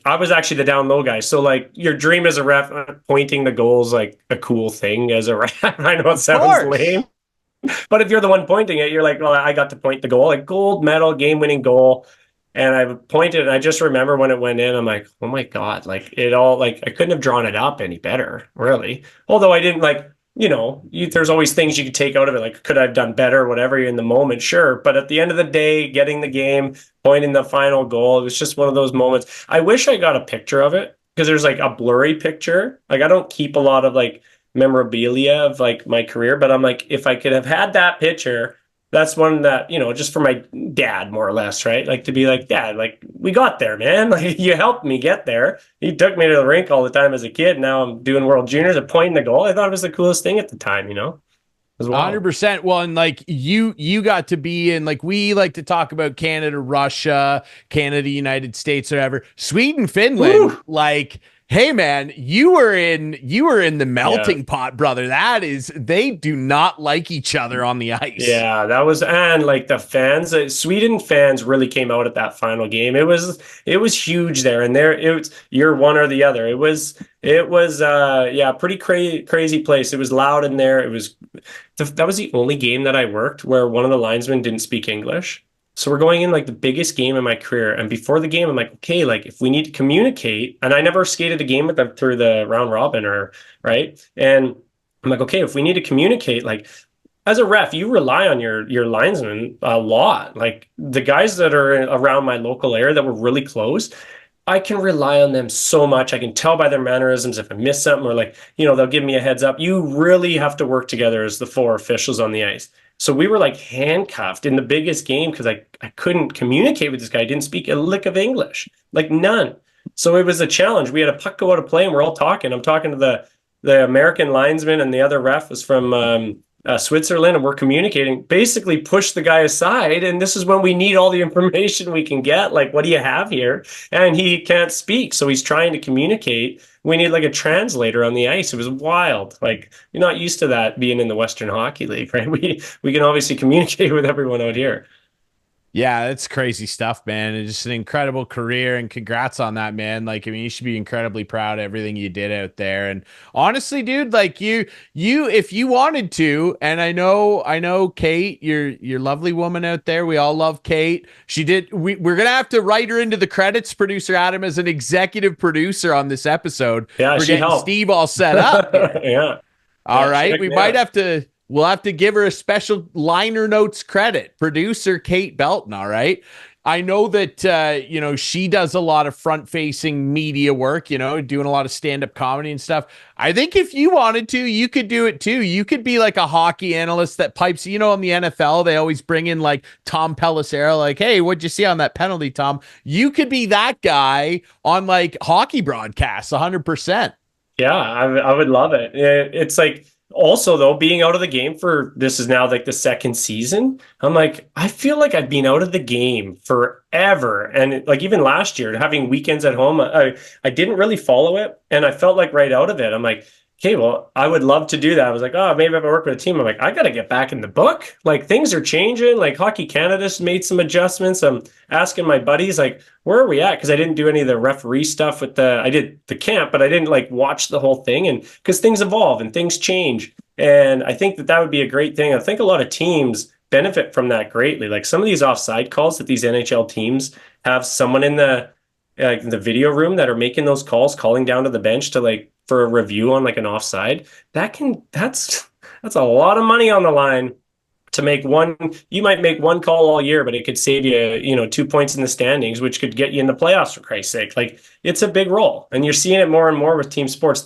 I was actually the down low guy. So like your dream as a ref, pointing the goals like a cool thing as a ref. I know it of sounds course. lame, but if you're the one pointing it, you're like, well, I got to point the goal, like gold medal, game-winning goal. And I pointed, and I just remember when it went in, I'm like, oh my God, like it all, like I couldn't have drawn it up any better, really. Although I didn't like, there's always things you could take out of it. Like, could I have done better, whatever, in the moment? Sure. But at the end of the day, getting the game, pointing the final goal, it was just one of those moments. I wish I got a picture of it because there's like a blurry picture. Like, I don't keep a lot of like memorabilia of like my career, but I'm like, if I could have had that picture, that's one that, just for my dad, more or less, right? Like to be like, Dad, like we got there, man. Like you helped me get there. You took me to the rink all the time as a kid. Now I'm doing World Juniors and pointing the goal. I thought it was the coolest thing at the time, as well. 100%. Well, and like you got to be in, like, we like to talk about Canada, Russia, Canada, United States, whatever. Sweden, Finland, Woo! like, hey man, you were in the Yeah. melting pot, brother. They do not like each other on the ice. Yeah, that was, and like the fans, Sweden fans really came out at that final game. It was huge there, and there it was, you're one or the other. It was yeah, pretty crazy place. It was loud in there. That was the only game that I worked where one of the linesmen didn't speak English. So we're going in like the biggest game in my career, and before the game, I'm like, okay, like if we need to communicate, and I never skated a game with them through the round robin or right, and I'm like, okay, if we need to communicate, like as a ref, you rely on your linesmen a lot. Like the guys that are around my local area that were really close, I can rely on them so much. I can tell by their mannerisms if I miss something or like, they'll give me a heads up. You really have to work together as the 4 officials on the ice. So we were like handcuffed in the biggest game because I couldn't communicate with this guy. I didn't speak a lick of English, like none. So it was a challenge. We had a puck go out of play and we're all talking. I'm talking to the American linesman, and the other ref was from Switzerland, and we're communicating. Basically, push the guy aside, and this is when we need all the information we can get. Like, what do you have here? And he can't speak, so he's trying to communicate. We need like a translator on the ice. It was wild. Like, you're not used to that being in the Western Hockey League, right? We can obviously communicate with everyone out here. Yeah, that's crazy stuff, man. It's just an incredible career, and congrats on that, man. Like, I mean, you should be incredibly proud of everything you did out there. And honestly, dude, like if you wanted to, and I know Kate, your lovely woman out there. We all love Kate. We're gonna have to write her into the credits, producer Adam, as an executive producer on this episode. Yeah, We're she getting helped. Steve all set up here. Yeah. All Yeah, right. check me out. We'll have to give her a special liner notes credit. Producer Kate Belton. All right. I know that, she does a lot of front facing media work, doing a lot of stand up comedy and stuff. I think if you wanted to, you could do it too. You could be like a hockey analyst that pipes, in the NFL, they always bring in like Tom Pelissero, like, hey, what'd you see on that penalty, Tom? You could be that guy on like hockey broadcasts 100%. Yeah, I would love it. It's like also though, being out of the game for this is now like the second season, I'm like, I feel like I've been out of the game forever. And like even last year, having weekends at home, I didn't really follow it, and I felt like right out of it. I'm like, okay, well, I would love to do that. I was like, oh, maybe if I work with a team, I'm like, I got to get back in the book. Like things are changing. Like Hockey Canada's made some adjustments. I'm asking my buddies, like, where are we at? Because I didn't do any of the referee stuff with I did the camp, but I didn't like watch the whole thing. And because things evolve and things change. And I think that that would be a great thing. I think a lot of teams benefit from that greatly. Like some of these offside calls that these NHL teams have someone in the video room that are making those calls, calling down to the bench to like for a review on like an offside. That's a lot of money on the line to make one. You might make one call all year, but it could save you 2 points in the standings, which could get you in the playoffs for Christ's sake. Like it's a big role, and you're seeing it more and more with team sports.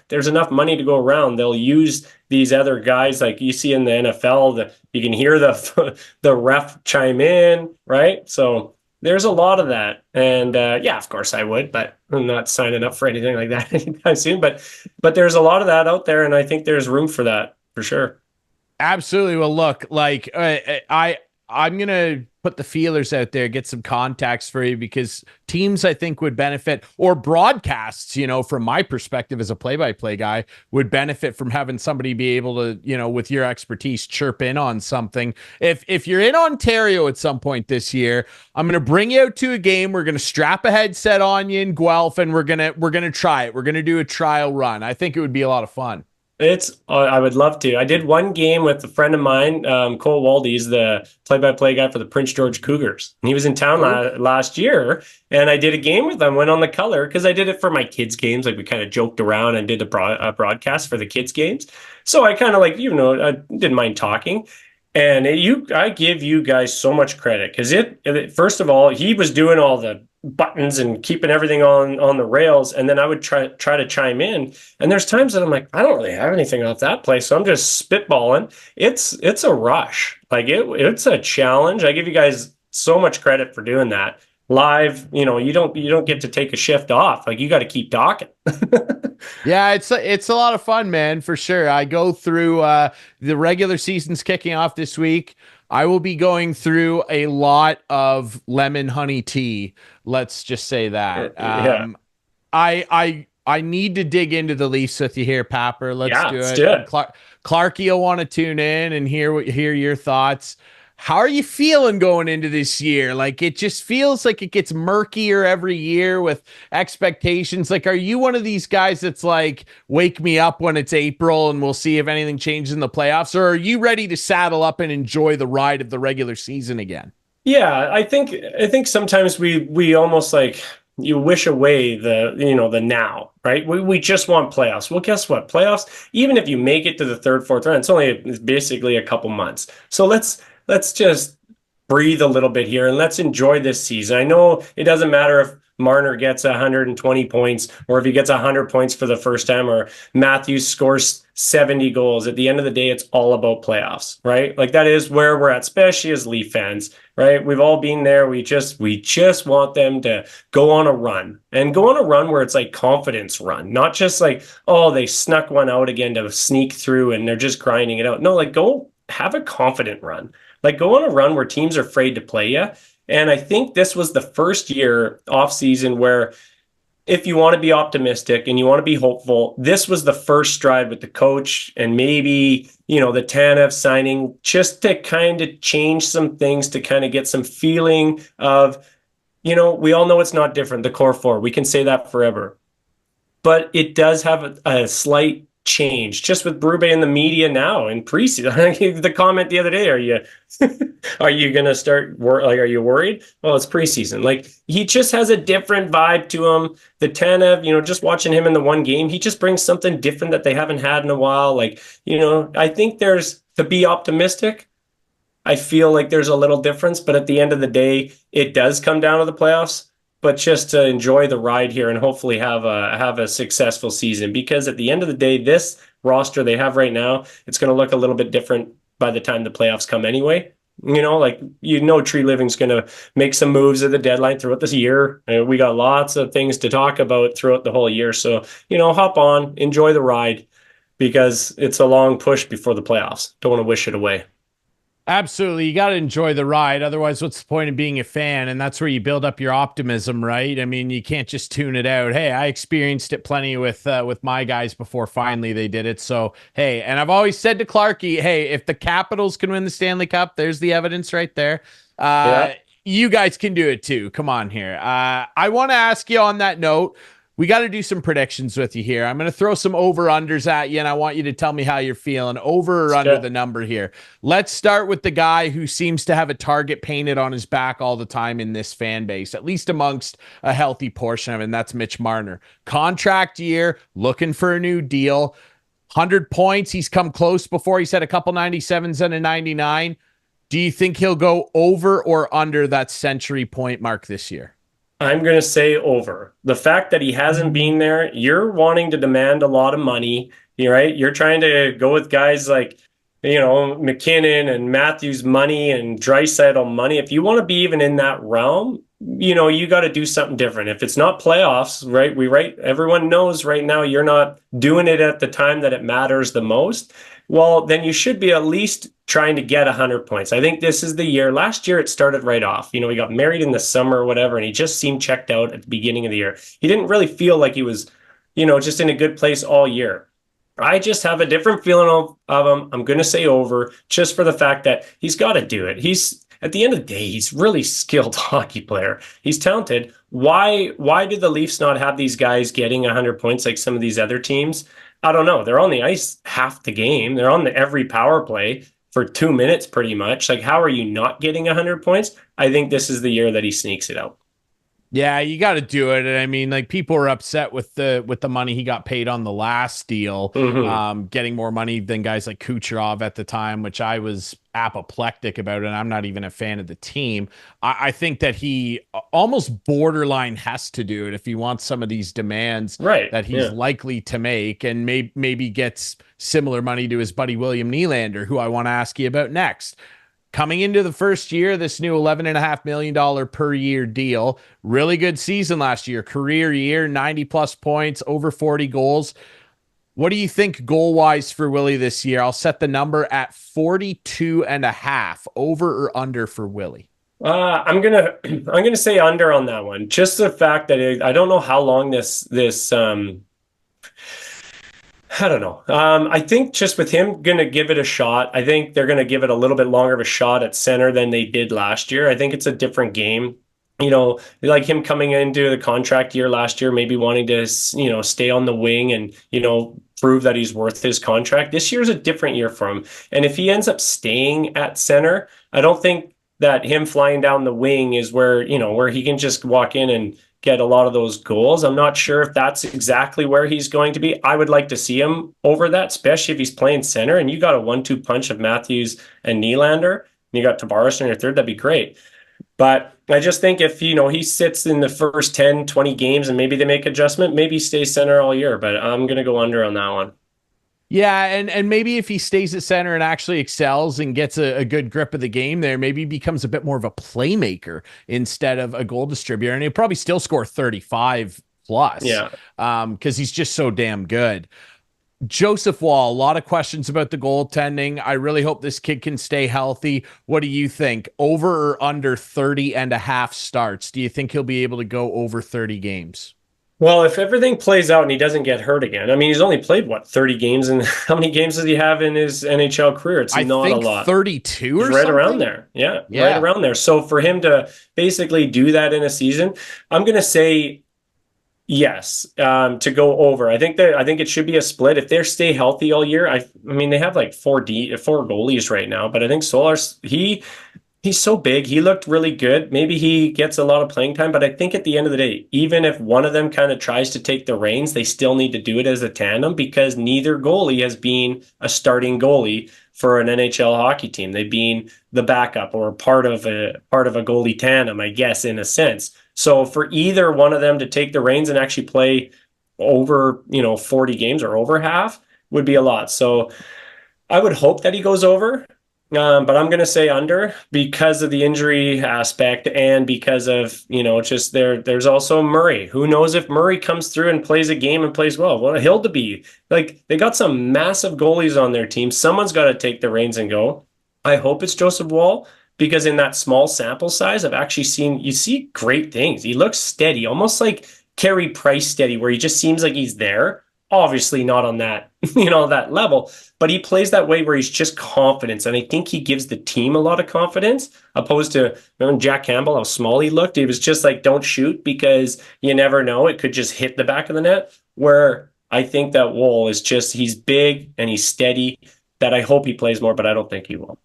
There's enough money to go around. They'll use these other guys like you see in the NFL that you can hear the ref chime in, right? So there's a lot of that, and yeah, of course I would, but I'm not signing up for anything like that anytime soon. But there's a lot of that out there, and I think there's room for that for sure. Absolutely. Well, look, like I'm gonna put the feelers out there, get some contacts for you because teams I think would benefit, or broadcasts, from my perspective as a play-by-play guy, would benefit from having somebody be able to, with your expertise, chirp in on something. If you're in Ontario at some point this year, I'm gonna bring you out to a game. We're gonna strap a headset on you in Guelph, and we're gonna try it. We're gonna do a trial run. I think it would be a lot of fun. I would love to. I did one game with a friend of mine, Cole Waldy. He's the play-by-play guy for the Prince George Cougars. And he was in town Oh, last year, and I did a game with him, went on the color, because I did it for my kids' games. Like we kind of joked around and did a broadcast for the kids' games. So I kind of like, I didn't mind talking. And I give you guys so much credit because first of all, he was doing all the buttons and keeping everything on the rails, and then I would try to chime in. And there's times that I'm like, I don't really have anything off that play, so I'm just spitballing. It's a rush, like it's a challenge. I give you guys so much credit for doing that live. You don't get to take a shift off. Like you got to keep talking. yeah, it's a lot of fun, man, for sure. I go through the regular season's kicking off this week. I will be going through a lot of lemon honey tea. Let's just say that. Yeah, I need to dig into the Leafs with you here, Papper. Let's yeah, do let's it. do And it. Clarkey will want to tune in and hear your thoughts. How are you feeling going into this year? Like it just feels like it gets murkier every year with expectations. Like, are you one of these guys that's like, wake me up when it's April and we'll see if anything changes in the playoffs? Or are you ready to saddle up and enjoy the ride of the regular season again? Yeah, I think sometimes we almost like you wish away the now, right? We just want playoffs. Well, guess what? Playoffs, even if you make it to the third, fourth round, it's basically a couple months. So let's just breathe a little bit here and let's enjoy this season. I know it doesn't matter if Marner gets 120 points or if he gets 100 points for the first time or Matthews scores 70 goals. At the end of the day, it's all about playoffs, right? Like that is where we're at, especially as Leaf fans, right? We've all been there. We just want them to go on a run and go on a run where it's like confidence run, not just like, oh, they snuck one out again to sneak through and they're just grinding it out. No, like go have a confident run. Like go on a run where teams are afraid to play you. And I think this was the first year off season where if you want to be optimistic and you want to be hopeful, this was the first stride with the coach and maybe, the Tanev signing just to kind of change some things to kind of get some feeling of, we all know it's not different, the core four. We can say that forever. But it does have a slight change just with Brube in the media now in preseason. The comment the other day, are you gonna are you worried? Well, it's preseason. Like he just has a different vibe to him. The Tanev, just watching him in the one game, he just brings something different that they haven't had in a while. Like, I think there's to be optimistic. I feel like there's a little difference, but at the end of the day, it does come down to the playoffs. But just to enjoy the ride here and hopefully have a successful season, because at the end of the day, this roster they have right now, it's going to look a little bit different by the time the playoffs come anyway. Tree Living's going to make some moves at the deadline throughout this year. And we got lots of things to talk about throughout the whole year. So, hop on, enjoy the ride. because it's a long push before the playoffs. Don't want to wish it away. Absolutely. You got to enjoy the ride. Otherwise, what's the point of being a fan? And that's where you build up your optimism, right? I mean, you can't just tune it out. Hey, I experienced it plenty with my guys before finally they did it. So, hey, and I've always said to Clarkey, hey, if the Capitals can win the Stanley Cup, there's the evidence right there. Yeah. You guys can do it too. Come on here. I want to ask you on that note, we got to do some predictions with you here. I'm going to throw some over-unders at you, and I want you to tell me how you're feeling. Over or under the number here. Let's start with the guy who seems to have a target painted on his back all the time in this fan base, at least amongst a healthy portion of it, and that's Mitch Marner. Contract year, looking for a new deal. 100 points. He's come close before. He's had a couple 97s and a 99. Do you think he'll go over or under that century point mark this year? I'm going to say over. The fact that he hasn't been there, you're wanting to demand a lot of money, right? You're trying to go with guys like, McKinnon and Matthews money and Draisaitl money. If you want to be even in that realm, you got to do something different. If it's not playoffs, right? Everyone knows right now you're not doing it at the time that it matters the most. Well, then you should be at least trying to get 100 points. I think this is the year. Last year, it started right off. He got married in the summer or whatever, and he just seemed checked out at the beginning of the year. He didn't really feel like he was, just in a good place all year. I just have a different feeling of him. I'm going to say over just for the fact that he's got to do it. At the end of the day, he's really skilled hockey player. He's talented. Why do the Leafs not have these guys getting 100 points like some of these other teams? I don't know. They're on the ice half the game. They're on every power play for 2 minutes pretty much. Like, how are you not getting 100 points? I think this is the year that he sneaks it out. Yeah, you got to do it. And I mean, like people were upset with the money he got paid on the last deal, getting more money than guys like Kucherov at the time, which I was apoplectic about, and I'm not even a fan of the team. I think that he almost borderline has to do it if he wants some of these demands that he's likely to make, and maybe gets similar money to his buddy William Nylander, who I want to ask you about next. Coming into the first year, this new $11.5 million per year deal. Really good season last year. Career year, 90 plus points, over 40 goals. What do you think goal-wise for Willie this year? I'll set the number at 42.5. Over or under for Willie? I'm gonna say under on that one. Just the fact that I don't know how long this I don't know. I think just with him going to give it a shot, I think they're going to give it a little bit longer of a shot at center than they did last year. I think it's a different game. Like him coming into the contract year last year, maybe wanting to, stay on the wing and, prove that he's worth his contract. This year's a different year for him. And if he ends up staying at center, I don't think that him flying down the wing is where he can just walk in and get a lot of those goals. I'm not sure if that's exactly where he's going to be. I would like to see him over that, especially if he's playing center and you got a 1-2 punch of Matthews and Nylander, and you got Tavares in your third, that'd be great. But I just think if, he sits in the first 10, 20 games and maybe they make adjustment, maybe he stays center all year, but I'm going to go under on that one. Yeah, and maybe if he stays at center and actually excels and gets a good grip of the game there, maybe he becomes a bit more of a playmaker instead of a goal distributor. And he'll probably still score 35 plus. Yeah. Because he's just so damn good. Joseph Wall, a lot of questions about the goaltending. I really hope this kid can stay healthy. What do you think? Over or under 30.5 starts? Do you think he'll be able to go over 30 games? Well, if everything plays out and he doesn't get hurt again, I mean, he's only played, 30 games? And how many games does he have in his NHL career? It's not a lot. 32 or right something? around there. Yeah, right around there. So for him to basically do that in a season, I'm going to say yes, to go over. I think it should be a split. If they stay healthy all year, I mean, they have like four goalies right now, but I think Solar's, he's so big. He looked really good. Maybe he gets a lot of playing time, but I think at the end of the day, even if one of them kind of tries to take the reins, they still need to do it as a tandem because neither goalie has been a starting goalie for an NHL hockey team. They've been the backup or part of a goalie tandem, I guess, in a sense. So for either one of them to take the reins and actually play over, 40 games or over half would be a lot. So I would hope that he goes over. But I'm going to say under because of the injury aspect and because of, just there's also Murray. Who knows if Murray comes through and plays a game and plays well? Well, Hildeby, like they got some massive goalies on their team. Someone's got to take the reins and go. I hope it's Joseph Wall because in that small sample size, I've actually seen you see great things. He looks steady, almost like Carey Price steady, where he just seems like he's there. Obviously not on that, that level, but he plays that way where he's just confidence. And I think he gives the team a lot of confidence, opposed to, remember Jack Campbell, how small he looked? He was just like, don't shoot because you never know. It could just hit the back of the net. Where I think that Wool is just, he's big and he's steady, that I hope he plays more, but I don't think he will.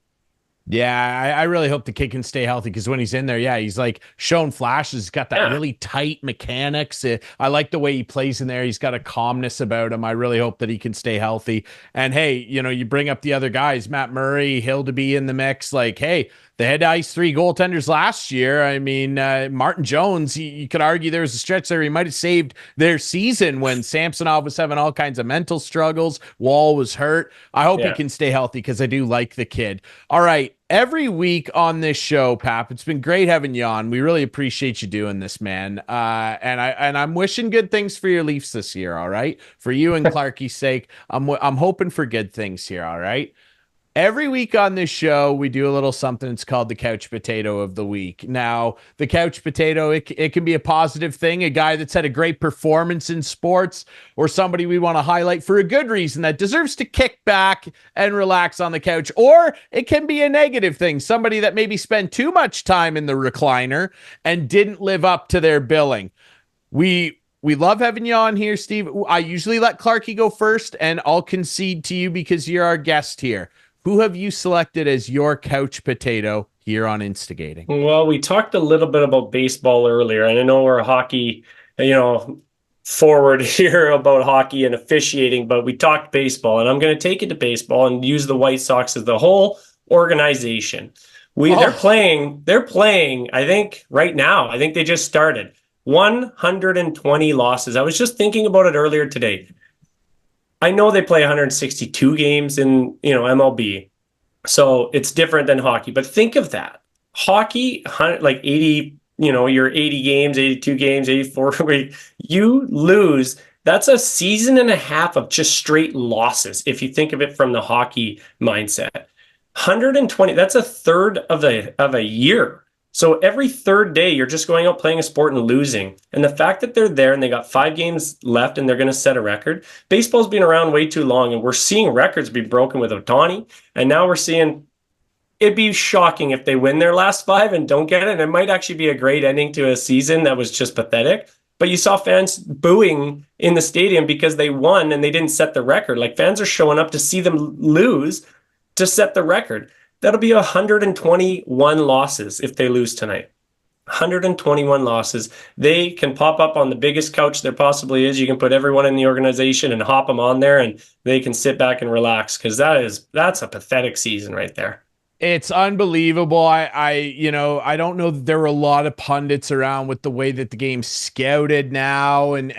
Yeah, I really hope the kid can stay healthy because when he's in there, yeah, he's like shown flashes. He's got that Yeah. really tight mechanics. I like the way he plays in there. He's got a calmness about him. I really hope that he can stay healthy. And hey, you bring up the other guys, Matt Murray, Hill to be in the mix. Like, hey, they had to ice 3 goaltenders last year. I mean, Martin Jones, you could argue there was a stretch there. He might have saved their season when Samsonov was having all kinds of mental struggles. Wall was hurt. I hope he Yeah. can stay healthy because I do like the kid. All right. Every week on this show, Pap, it's been great having you on. We really appreciate you doing this, man. And I'm wishing good things for your Leafs this year. All right, for you and Clarkey's sake, I'm hoping for good things here. All right. Every week on this show, we do a little something. It's called the couch potato of the week. Now, the couch potato, it can be a positive thing, a guy that's had a great performance in sports, or somebody we want to highlight for a good reason that deserves to kick back and relax on the couch. Or it can be a negative thing, somebody that maybe spent too much time in the recliner and didn't live up to their billing. We love having you on here, Steve. I usually let Clarkey go first, and I'll concede to you because you're our guest here. Who have you selected as your couch potato here on Instigating? Well, we talked a little bit about baseball earlier, and I know we're a hockey, forward here about hockey and officiating, but we talked baseball, and I'm going to take it to baseball and use the White Sox as the whole organization. Oh, They're playing, I think right now, I think they just started 120 losses. I was just thinking about it earlier today. I know they play 162 games in, MLB. So it's different than hockey. But think of that. Hockey, like 80, you're 80 games, 82 games, 84. You lose. That's a season and a half of just straight losses if you think of it from the hockey mindset. 120, that's a third of a year. So every third day, you're just going out playing a sport and losing. And the fact that they're there and they got 5 games left and they're going to set a record, baseball's been around way too long. And we're seeing records be broken with Ohtani. And now we're seeing it'd be shocking if they win their last 5 and don't get it. And it might actually be a great ending to a season that was just pathetic. But you saw fans booing in the stadium because they won and they didn't set the record. Like fans are showing up to see them lose to set the record. That'll be 121 losses if they lose tonight. 121 losses. They can pop up on the biggest couch there possibly is. You can put everyone in the organization and hop them on there and they can sit back and relax because that's a pathetic season right there. it's unbelievable. I don't know that there were a lot of pundits around with the way that the game's scouted now, and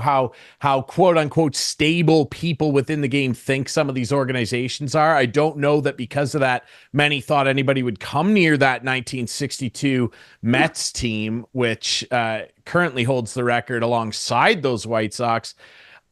how quote unquote stable people within the game think some of these organizations are. I don't know that because of that, many thought anybody would come near that 1962 Mets team, which currently holds the record alongside those White Sox.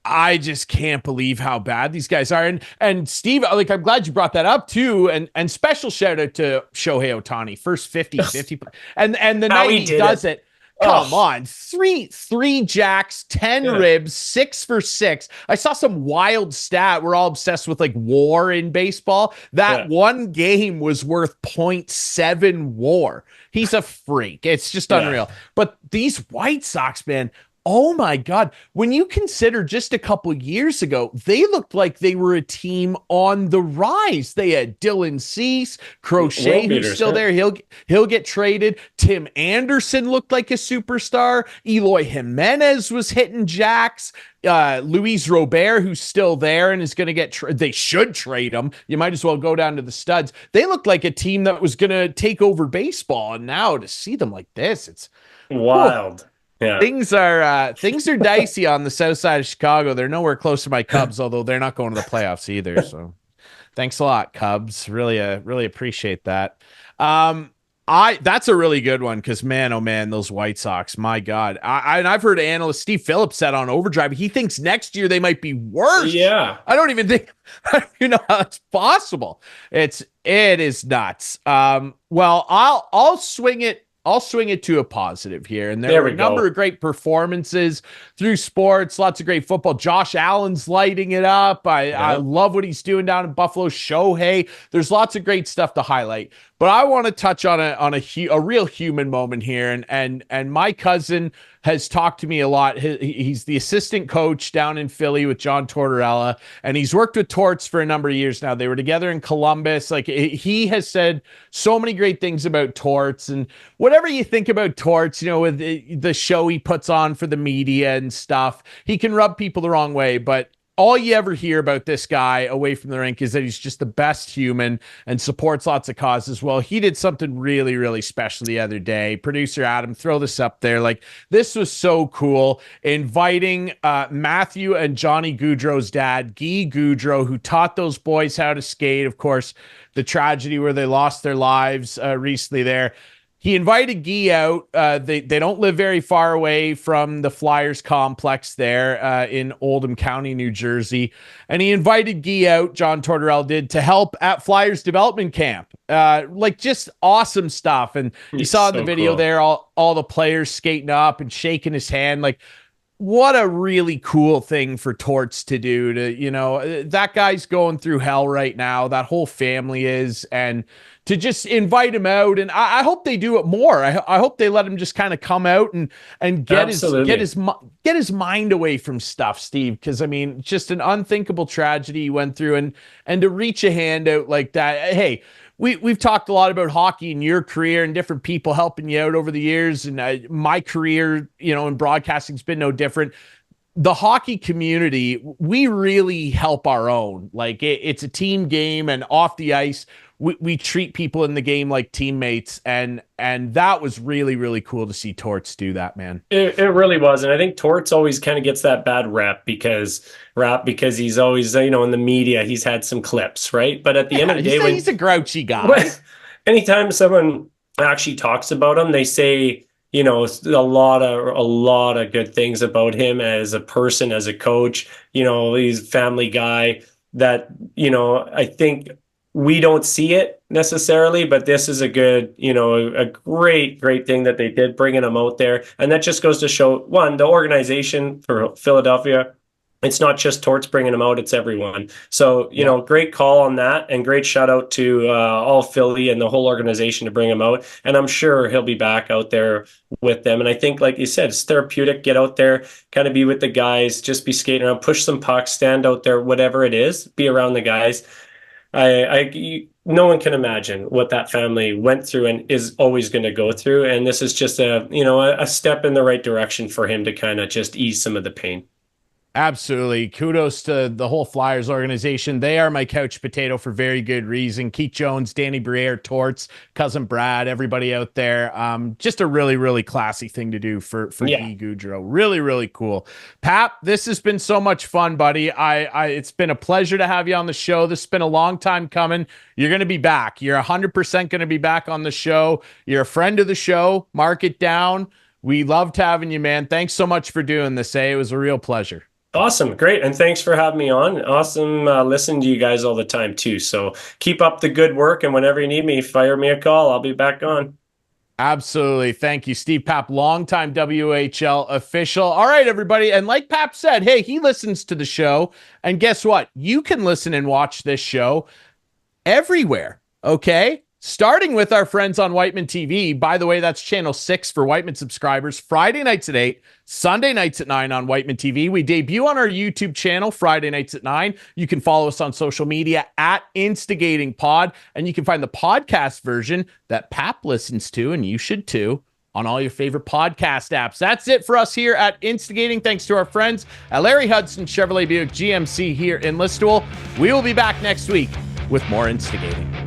I just can't believe how bad these guys are. And Steve, like I'm glad you brought that up too. And special shout out to Shohei Ohtani, first 50-50. And the How night he he did it. does it, come Oh, on. Three jacks, 10 yeah. ribs, 6 for 6. I saw some wild stat. We're all obsessed with like WAR in baseball. That Yeah. one game was worth .7 WAR. He's a freak. It's just Yeah. unreal. But these White Sox, man, oh my God. When you consider just a couple years ago, they looked like they were a team on the rise. They had Dylan Cease, Crochet, World who's beaters. still Yeah. there. He'll get traded. Tim Anderson looked like a superstar. Eloy Jimenez was hitting jacks. Luis Robert, who's still there and is going to they should trade him. You might as well go down to the studs. They looked like a team that was going to take over baseball. And now to see them like this, it's whew, Wild. Yeah. things are dicey on the south side of Chicago. They're nowhere close to my Cubs, although they're not going to the playoffs either. So Thanks a lot, Cubs. Really appreciate that. That's a really good one because man, oh man, those White Sox, my God. And I've heard analyst Steve Phillips said on Overdrive, he thinks next year they might be worse. Yeah, I don't even think you know how it's possible. It is nuts. Well, I'll swing it. I'll swing it to a positive here. And there there were we a number go. of great performances through sports, lots of great football. Josh Allen's lighting it up. I Yeah. love what he's doing down in Buffalo. Shohei. There's lots of great stuff to highlight. But I want to touch on a real human moment here. And my cousin has talked to me a lot. He's the assistant coach down in Philly with John Tortorella, and he's worked with Torts for a number of years now. They were together in Columbus. Like he has said so many great things about Torts, and whatever you think about Torts, with the show he puts on for the media and stuff, he can rub people the wrong way, but all you ever hear about this guy away from the rink is that he's just the best human and supports lots of causes. Well, he did something really, really special the other day. Producer Adam, throw this up there. Like, this was so cool. Inviting Matthew and Johnny Gaudreau's dad, Guy Gaudreau, who taught those boys how to skate. Of course, the tragedy where they lost their lives recently there. He invited Guy out. They don't live very far away from the Flyers complex there in Oldham County, New Jersey. And he invited Guy out, John Tortorella did, to help at Flyers development camp. Just awesome stuff. And you saw in the video there all the players skating up and shaking his hand. Like, what a really cool thing for Torts to do that guy's going through hell right now. That whole family is. And to just invite him out, and I hope they do it more. I hope they let him just kind of come out and get his mind away from stuff, Steve. Because I mean, just an unthinkable tragedy he went through, and to reach a hand out like that. Hey, we've talked a lot about hockey and your career and different people helping you out over the years, and my career, in broadcasting's been no different. The hockey community, we really help our own. Like it's a team game, and off the ice, we treat people in the game like teammates, and that was really, really cool to see Torts do that, man. It really was. And I think Torts always kind of gets that bad rap because he's always, in the media, he's had some clips, right? But at the end of the day, he's a grouchy guy. Anytime someone actually talks about him, they say, a lot of good things about him as a person, as a coach. He's a family guy that, I think we don't see it necessarily, but this is a good, a great thing that they did bringing him out there. And that just goes to show, one, the organization for Philadelphia, it's not just Torts bringing him out, it's everyone. So, great call on that, and great shout out to all Philly and the whole organization to bring him out. And I'm sure he'll be back out there with them. And I think, like you said, it's therapeutic. Get out there, kind of be with the guys, just be skating around, push some pucks, stand out there, whatever it is, be around the guys. No one can imagine what that family went through and is always going to go through. And this is just a step in the right direction for him to kind of just ease some of the pain. Absolutely. Kudos to the whole Flyers organization. They are my couch potato for very good reason. Keith Jones, Danny Briere, Torts, Cousin Brad, everybody out there. Just a really, really classy thing to do for Guy Gaudreau. Really, really cool. Pap, this has been so much fun, buddy. It's been a pleasure to have you on the show. This has been a long time coming. You're going to be back. You're 100% going to be back on the show. You're a friend of the show. Mark it down. We loved having you, man. Thanks so much for doing this. It was a real pleasure. Awesome. Great. And thanks for having me on. Awesome. Listening to you guys all the time too. So keep up the good work. And whenever you need me, fire me a call. I'll be back on. Absolutely. Thank you, Steve Papp, longtime WHL official. All right, everybody. And like Papp said, hey, he listens to the show. And guess what? You can listen and watch this show everywhere. Okay? Starting with our friends on Whiteman TV. By the way, that's channel 6 for Whiteman subscribers. Friday nights at 8, Sunday nights at 9 on Whiteman TV. We debut on our YouTube channel Friday nights at 9. You can follow us on social media at Instigating Pod, and you can find the podcast version that Pap listens to, and you should too, on all your favorite podcast apps. That's it for us here at Instigating. Thanks to our friends at Larry Hudson Chevrolet Buick GMC here in Listowel. We will be back next week with more Instigating.